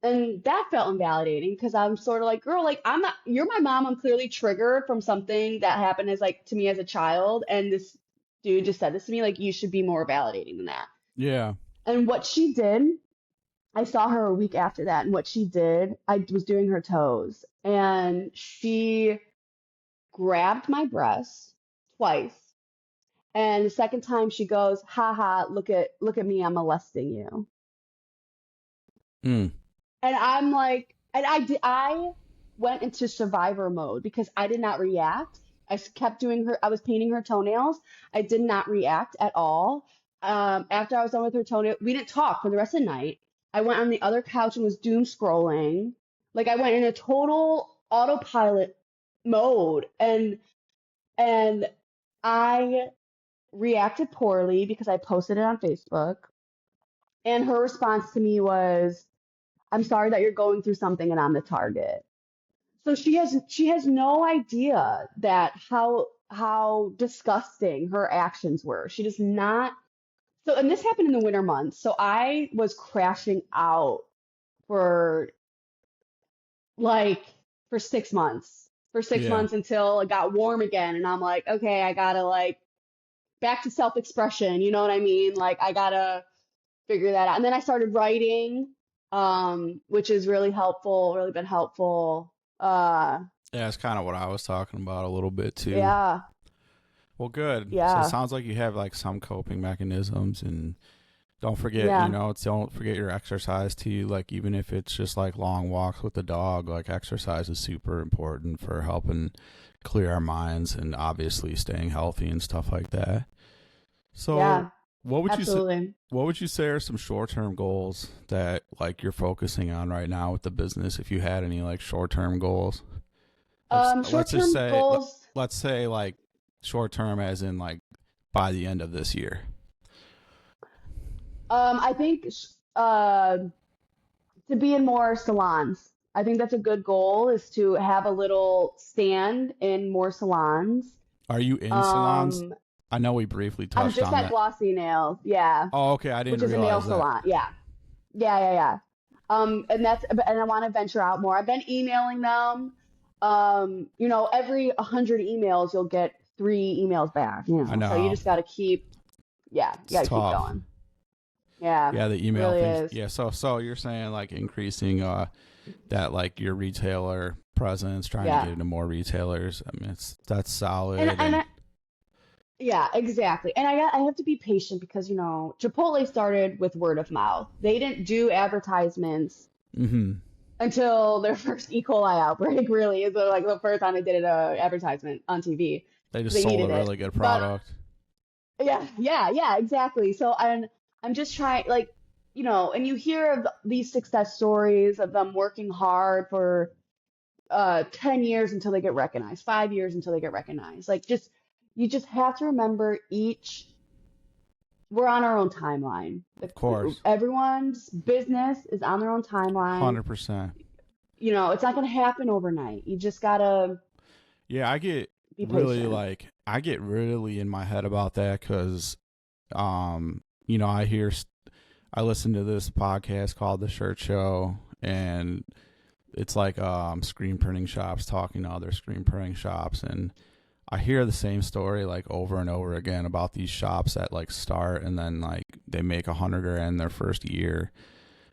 And that felt invalidating because I'm sort of like, girl, like I'm not, you're my mom. I'm clearly triggered from something that happened as like to me as a child. And this dude just said this to me, like, you should be more validating than that. Yeah. And what she did, I saw her a week after that, and what she did, I was doing her toes, and she grabbed my breasts twice. And the second time she goes, "Ha ha, look at me, I'm molesting you." Mm. And I'm like, and I went into survivor mode because I did not react. Kept doing I was painting her toenails. I did not react at all. After I was done with her toenail, we didn't talk for the rest of the night. I went on the other couch and was doom scrolling. Like I went in a total autopilot mode, and I reacted poorly because I posted it on Facebook. And her response to me was, "I'm sorry that you're going through something and I'm the target." So she has no idea that how disgusting her actions were. She does not. So, and this happened in the winter months. So I was crashing out for like for 6 months. For six Yeah. months until it got warm again, and I'm like, okay, I gotta like back to self-expression. You know what I mean? Like I gotta figure that out. And then I started writing, which is really helpful, really been helpful. Yeah, it's kind of what I was talking about a little bit too. Yeah, Well, good. So it yeah, sounds like you have like some coping mechanisms, and don't forget, yeah, don't forget your exercise too. Like even if it's just like long walks with the dog, like exercise is super important for helping clear our minds and obviously staying healthy and stuff like that. So yeah, what would you say? absolutely. What would you say are some short-term goals that like you're focusing on right now with the business? If you had any like short-term goals, let's just Short-term say goals. let's say like short-term as in like by the end of this year. I think to be in more salons. I think that's a good goal is to have a little stand in more salons. Are you in salons? Um, I know we briefly I'm touched just on at that. Glossy Nails, yeah, Oh, okay. I which didn't is a nail realize that. salon. Yeah, yeah, yeah, yeah. And I want to venture out more. I've been emailing them. Every 100 emails, you'll get 3 emails back. I So you know. just got to keep, yeah, you It's got to keep tough. going. Yeah, Yeah, the email really things. is. Yeah, so you're saying like increasing that like your retailer presence, trying to Yeah. get into more retailers. I mean, that's solid And and and I, yeah, exactly. And I have to be patient because, Chipotle started with word of mouth. They didn't do advertisements mm-hmm. until their first E. coli outbreak, really, is like the first time they did an advertisement on TV. They just They sold needed a it. really good But product. yeah, yeah, yeah, exactly. So I'm just trying, like, and you hear of these success stories of them working hard for 10 years until they get recognized, 5 years until they get recognized. Like, you just have to remember we're on our own timeline. Of course. Everyone's business is on their own timeline. 100%. you know, it's not going to happen overnight. You just got to Yeah, be patient. I get really in my head about that because, you know, I listen to this podcast called The Shirt Show, and it's like screen printing shops talking to other screen printing shops, and I hear the same story like over and over again about these shops that like start and then like they make $100,000 their first year,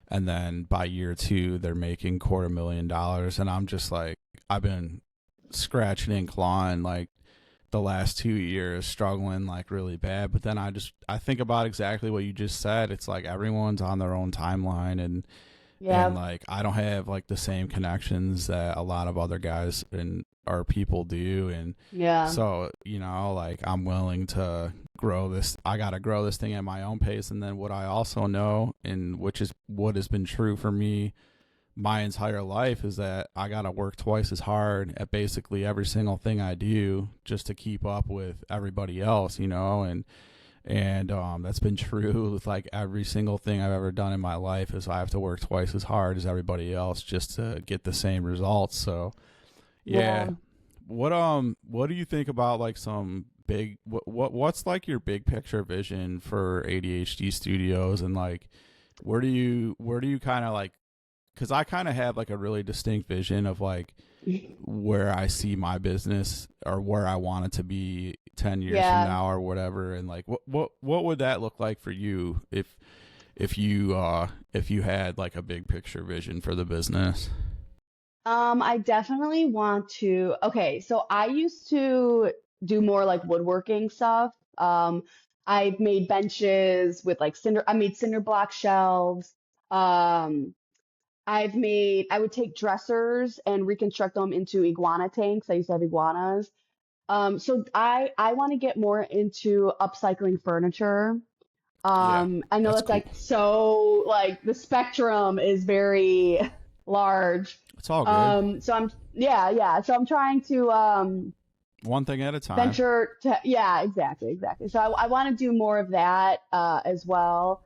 and then by year two they're making $250,000, and I'm just like, I've been scratching and clawing like the last 2 years, struggling like really bad. But then I think about exactly what you just said. It's like everyone's on their own timeline, and Yeah. like I don't have like the same connections that a lot of other guys and our people do, and Yeah. so you know, like I'm willing to grow this. I got to grow this thing at my own pace. And then what I also know, and which is what has been true for me my entire life, is that I got to work twice as hard at basically every single thing I do just to keep up with everybody else, you know, and that's been true with like every single thing I've ever done in my life, is I have to work twice as hard as everybody else just to get the same results. So yeah, Yeah. what do you think about like some big what's like your big picture vision for ADHD Studios, and like where do you kind of like, because I kind of have like a really distinct vision of like where I see my business or where I want it to be 10 years from Yeah. now or whatever. And like what would that look like for you if you had like a big picture vision for the business? I definitely want to. Okay, so I used to do more like woodworking stuff. I've made benches with like I made cinder block shelves. Um, I would take dressers and reconstruct them into iguana tanks. I used to have iguanas. So I want to get more into upcycling furniture. Yeah, I know that's that's cool. like so like the spectrum is very large. It's all good. So yeah. So I'm trying to One thing at a time. venture to, yeah, exactly. So I want to do more of that as well.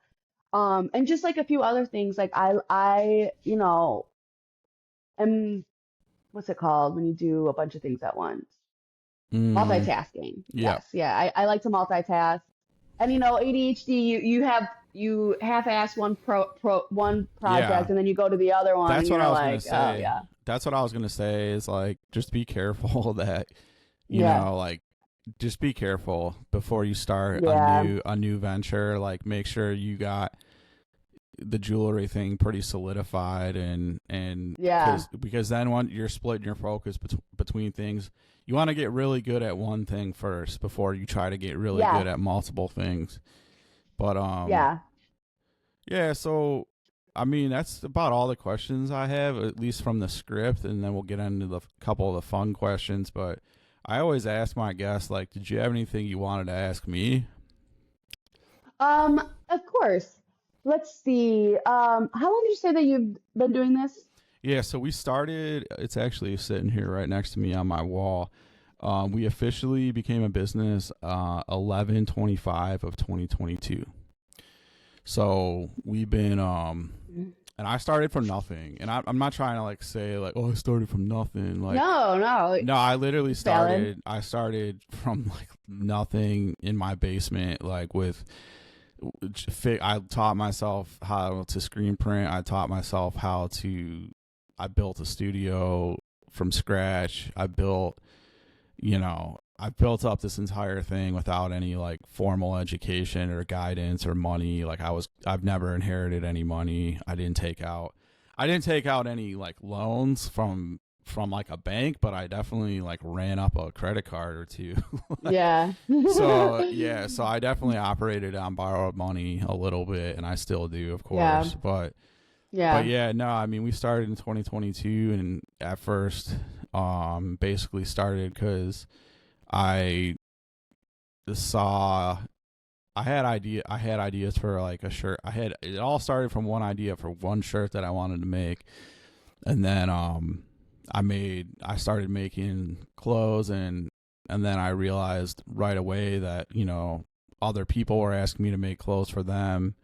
And just like a few other things, like you know, am what's it called when you do a bunch of things at once? Mm, Multitasking. yeah. Yes, yeah. I like to multitask. And you know, ADHD, you half-ass one Yeah. project and then you go to the other one and That's what you're I was going to like, oh say. yeah, That's what I was going to say is like just be careful that you yeah, know, like just be careful before you start yeah, a new venture. Like make sure you got the jewelry thing pretty solidified, and yeah, because then when you're splitting your focus between things, you want to get really good at one thing first before you try to get really yeah, good at multiple things. But yeah. yeah, so I mean that's about all the questions I have, at least from the script, and then we'll get into the couple of the fun questions. But I always ask my guests, like, did you have anything you wanted to ask me? Of course. Let's see. How long did you say that you've been doing this? Yeah, so we started. It's actually sitting here right next to me on my wall. We officially became a business 11/25 of 2022. So we've been and I started from nothing. And I'm not trying to like say like, oh, I started from nothing. Like, No, no, no, I literally valid. started. I started from like nothing in my basement, like with. I taught myself how to screen print. I taught myself how to. I built a studio from scratch. I built up this entire thing without any like formal education or guidance or money. Like I've never inherited any money. I didn't take out any like loans from like a bank, but I definitely like ran up a credit card or two. Yeah. So yeah, so I definitely operated on borrowed money a little bit, and I still do, of Yeah. course. But Yeah. yeah, no, I mean we started in 2022, and at first, basically started because I saw I had ideas for like a shirt. It all started from one idea for one shirt that I wanted to make, and then I started making clothes, and then I realized right away that, you know, other people were asking me to make clothes for them,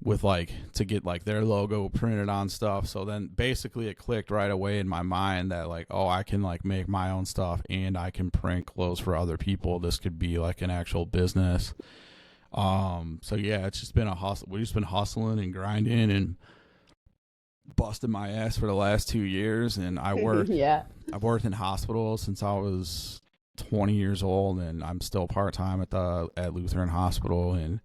with like to get like their logo printed on stuff. So then basically it clicked right away in my mind that like, oh, I can like make my own stuff and I can print clothes for other people. This could be like an actual business. So yeah, it's just been a hustle. We've just been hustling and grinding and busted my ass for the last 2 years. And I worked, I've worked in hospitals since I was 20 years old, and I'm still part-time at Lutheran Hospital. And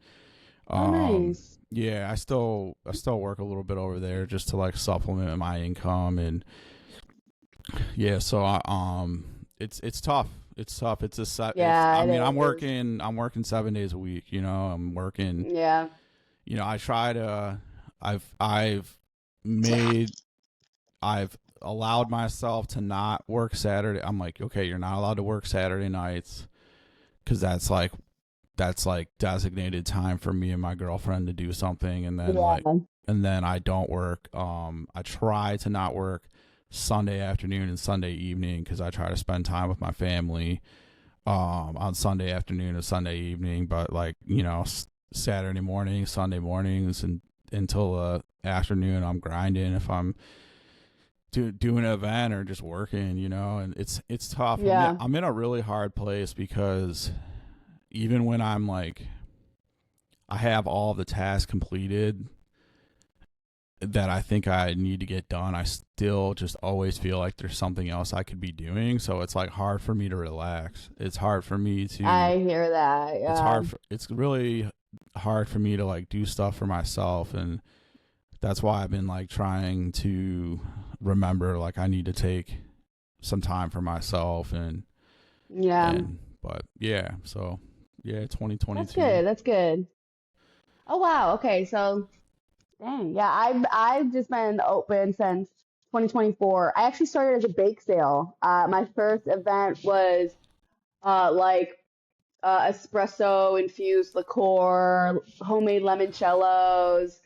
nice. yeah, I still work a little bit over there just to like supplement my income. And yeah, so it's tough. It's tough. It's a I mean, I'm working 7 days a week, you know. I'm working. Yeah. You know, I try to I've allowed myself to not work Saturday. I'm like, okay, you're not allowed to work Saturday nights, cuz that's like designated time for me and my girlfriend to do something. And then and then I don't work. I try to not work Sunday afternoon and Sunday evening, because I try to spend time with my family on Sunday afternoon and Sunday evening. But like, you know, Saturday morning, Sunday mornings, and until afternoon, I'm grinding if I'm doing an event or just working, you know. And it's tough. Yeah. I'm in a really hard place, because even when I'm like, I have all the tasks completed that I think I need to get done, I still just always feel like there's something else I could be doing. So it's like hard for me to relax. It's hard for me to. I hear that. Yeah. It's really hard for me to like do stuff for myself, and that's why I've been like trying to remember like I need to take some time for myself. And but yeah, so yeah, 2022. That's good. Oh wow. Okay, so dang, yeah, I've just been open since 2024. I actually started as a bake sale. My first event was espresso infused liqueur, homemade limoncellos,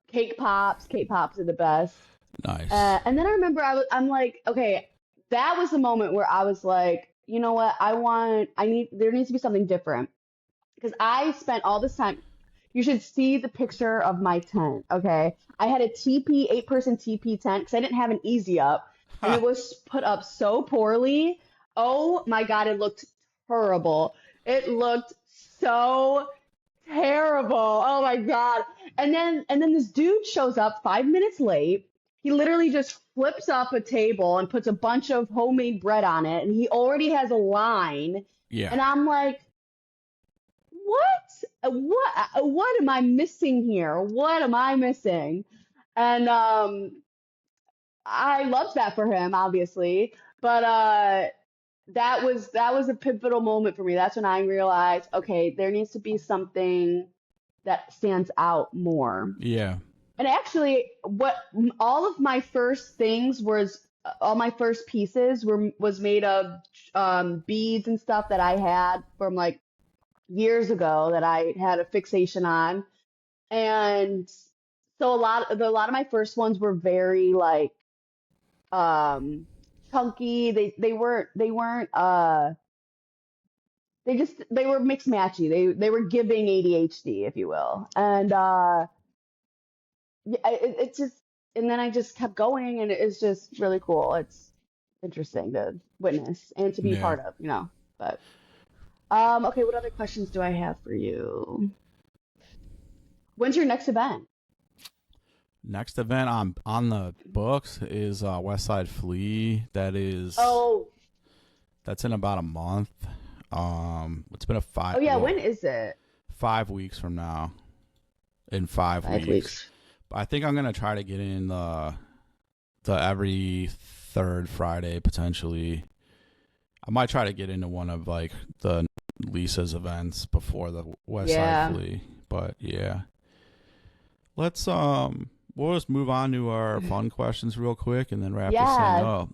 cake pops. Cake pops are the best. Nice. And then I remember I'm like, okay, that was the moment where I was like, you know what? There needs to be something different, because I spent all this time. You should see the picture of my tent, okay? I had a TP, 8-person TP tent, because I didn't have an easy up, and it was put up so poorly. Oh my God, it looked terrible. It looked so terrible. Oh my God. And then this dude shows up 5 minutes late. He literally just flips up a table and puts a bunch of homemade bread on it, and he already has a line. Yeah. And I'm like, what am I missing here? What am I missing? And I loved that for him, obviously, but that was a pivotal moment for me. That's when I realized, okay, there needs to be something that stands out more. Yeah. And actually, all my first pieces was made of beads and stuff that I had from like years ago that I had a fixation on. And so a lot of my first ones were very like chunky. They weren't they were mixed matchy. They were giving ADHD, if you will. And it just, and then I just kept going, and it's just really cool. It's interesting to witness and to be part of, you know. But okay, what other questions do I have for you? When's your next event? Next event on the books is West Side Flea. That's in about a month. It's been a 5. Oh yeah, when is it? 5 weeks from now. In 5 weeks. But I think I'm gonna try to get in the every third Friday potentially. I might try to get into one of like the Lisa's events before the West Side Flea. But yeah, we'll just move on to our fun questions real quick and then wrap this thing up.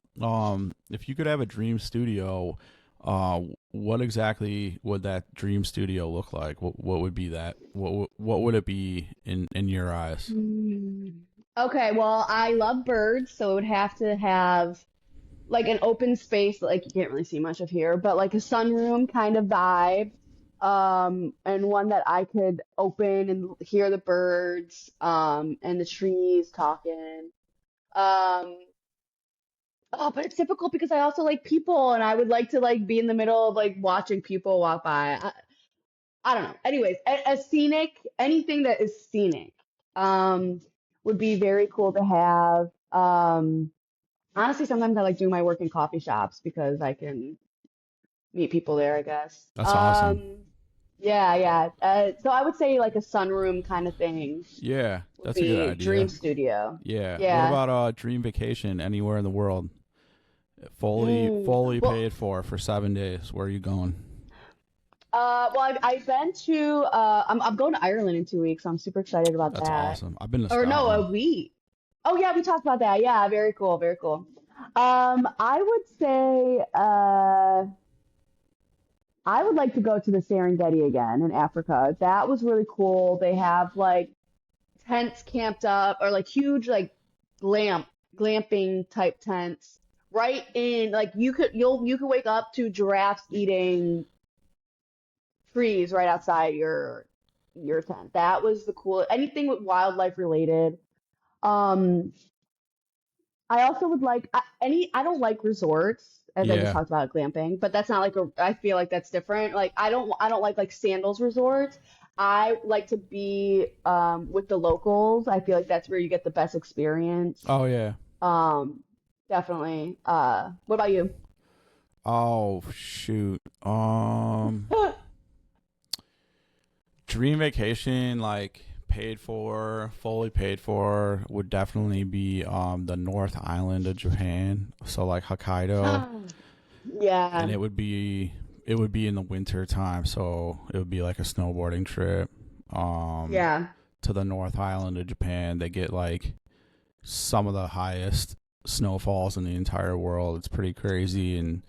If you could have a dream studio, what exactly would that dream studio look like? What would be that? What would it be in your eyes? Okay, well, I love birds, so it would have to have like an open space, like you can't really see much of here, but like a sunroom kind of vibe. and one that I could open and hear the birds, and the trees talking. Um, oh, but it's difficult because I also like people, and I would like to like be in the middle of like watching people walk by. I don't know. Anyways, a scenic, anything that is scenic, um, would be very cool to have. Honestly, sometimes I like doing my work in coffee shops because I can meet people there, I guess. That's awesome. Yeah, yeah. So I would say like a sunroom kind of thing Yeah, would that's a good be dream idea. studio. Yeah. What Yeah. about dream vacation anywhere in the world? Mm. Fully Well, paid for 7 days. Where are you going? I've been to I'm going to Ireland in 2 weeks, so I'm super excited about That's that. awesome. I've been to Or no, Scotland. a week. Oh yeah, we talked about that. Yeah, very cool, very cool. I would say I would like to go to the Serengeti again in Africa. That was really cool. They have like tents camped up or like huge like glamp glamping type tents right in like you could wake up to giraffes eating trees right outside your tent. That was the cool anything with wildlife related. Um, I also would like I don't like resorts as I just Yeah. talked about glamping, but that's not like a I feel like that's different. Like I don't like sandals resorts. I like to be with the locals. I feel like that's where you get the best experience. Oh yeah. Um, definitely. What about you? Oh shoot. Dream vacation, like fully paid for, would definitely be the North Island of Japan. So like Hokkaido, and Yeah, it would be in the winter time, so it would be like a snowboarding trip. Um, yeah, to the North Island of Japan, they get like some of the highest snowfalls in the entire world. It's pretty crazy and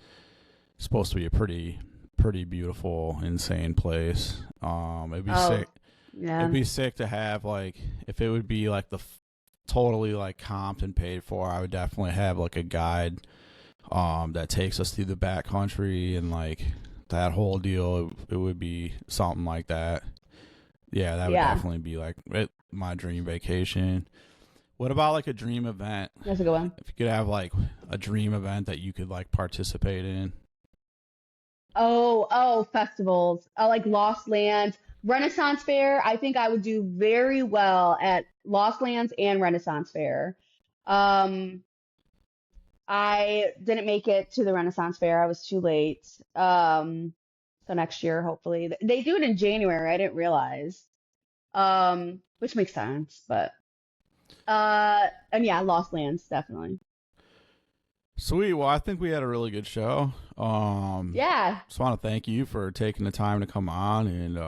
supposed to be a pretty beautiful, insane place. It'd be oh, sick. It'd yeah, be sick to have like if it would be like totally like comped and paid for. I would definitely have like a guide that takes us through the back country and like that whole deal. It would be something like that. Yeah, that would yeah. definitely be like my dream vacation. What about like a dream event? That's a good one. If you could have like a dream event that you could like participate in. Oh, festivals. Like Lost Lands, Renaissance Fair. I think I would do very well at Lost Lands and Renaissance Fair. Um, I didn't make it to the Renaissance Fair. I was too late. So next year, hopefully. They do it in January. I didn't realize. Which makes sense, but and yeah, Lost Lands, definitely. Sweet. Well, I think we had a really good show. Yeah. Just want to thank you for taking the time to come on, and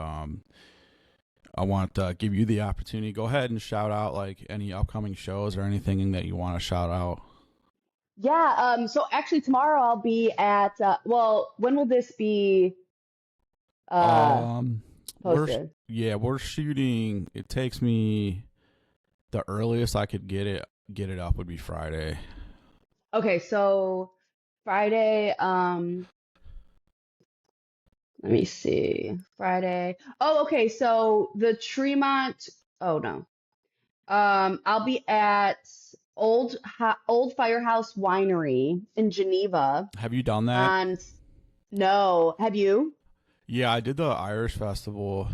I want to give you the opportunity. Go ahead and shout out like any upcoming shows or anything that you want to shout out. Yeah, so actually tomorrow I'll be at well, when will this be uh Um, we're posted? we're shooting. It takes me the earliest I could get it up would be Friday. Okay, so Friday, let me see. Friday. Oh, okay, so the Tremont, oh no. I'll be at Old Firehouse Winery in Geneva Have you done that? on no, have you? Yeah, I did the Irish festival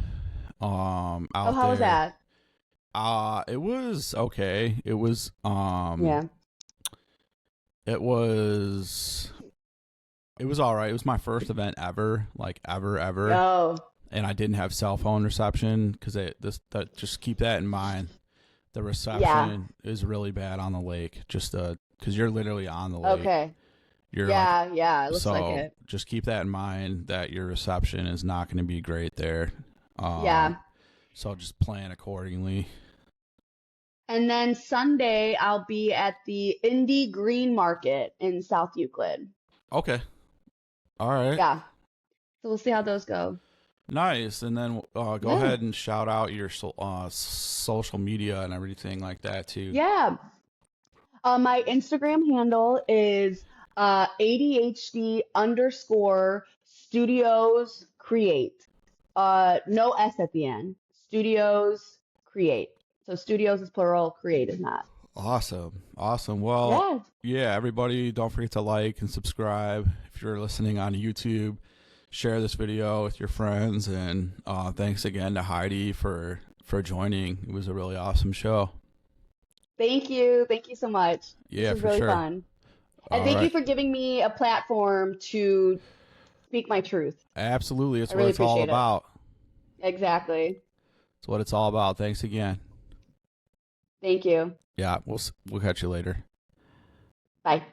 Oh, out how was there. that? It was okay. Yeah. It was all right. It was my first event ever, like ever, Oh, and I didn't have cell phone reception because just keep that in mind. The yeah. reception is really bad on the lake, just because you're literally on the lake. Okay. You're like Yeah, yeah, it looks like so. it. Just keep that in mind that your reception is not going to be great there. Um, Yeah. so just plan accordingly. And then Sunday, I'll be at the Indie Green Market in South Euclid. Okay. All right. Yeah. So we'll see how those go. Nice. And then go Yeah. ahead and shout out your social media and everything like that too. Yeah. My Instagram handle is ADHD underscore studios create. No S at the end. Studios create. So studios is plural, create is not. Awesome. Awesome. Well, Yeah. yeah, everybody, don't forget to like and subscribe. If you're listening on YouTube, share this video with your friends. And thanks again to Heidi for joining. It was a really awesome show. Thank you. Thank you so much. Yeah, This was for really sure. fun. And All thank you right. for giving me a platform to speak my truth. Absolutely. It's I what really it's all appreciate it. about. Exactly. It's what it's all about. Thanks again. Thank you. Yeah, we'll catch you later. Bye.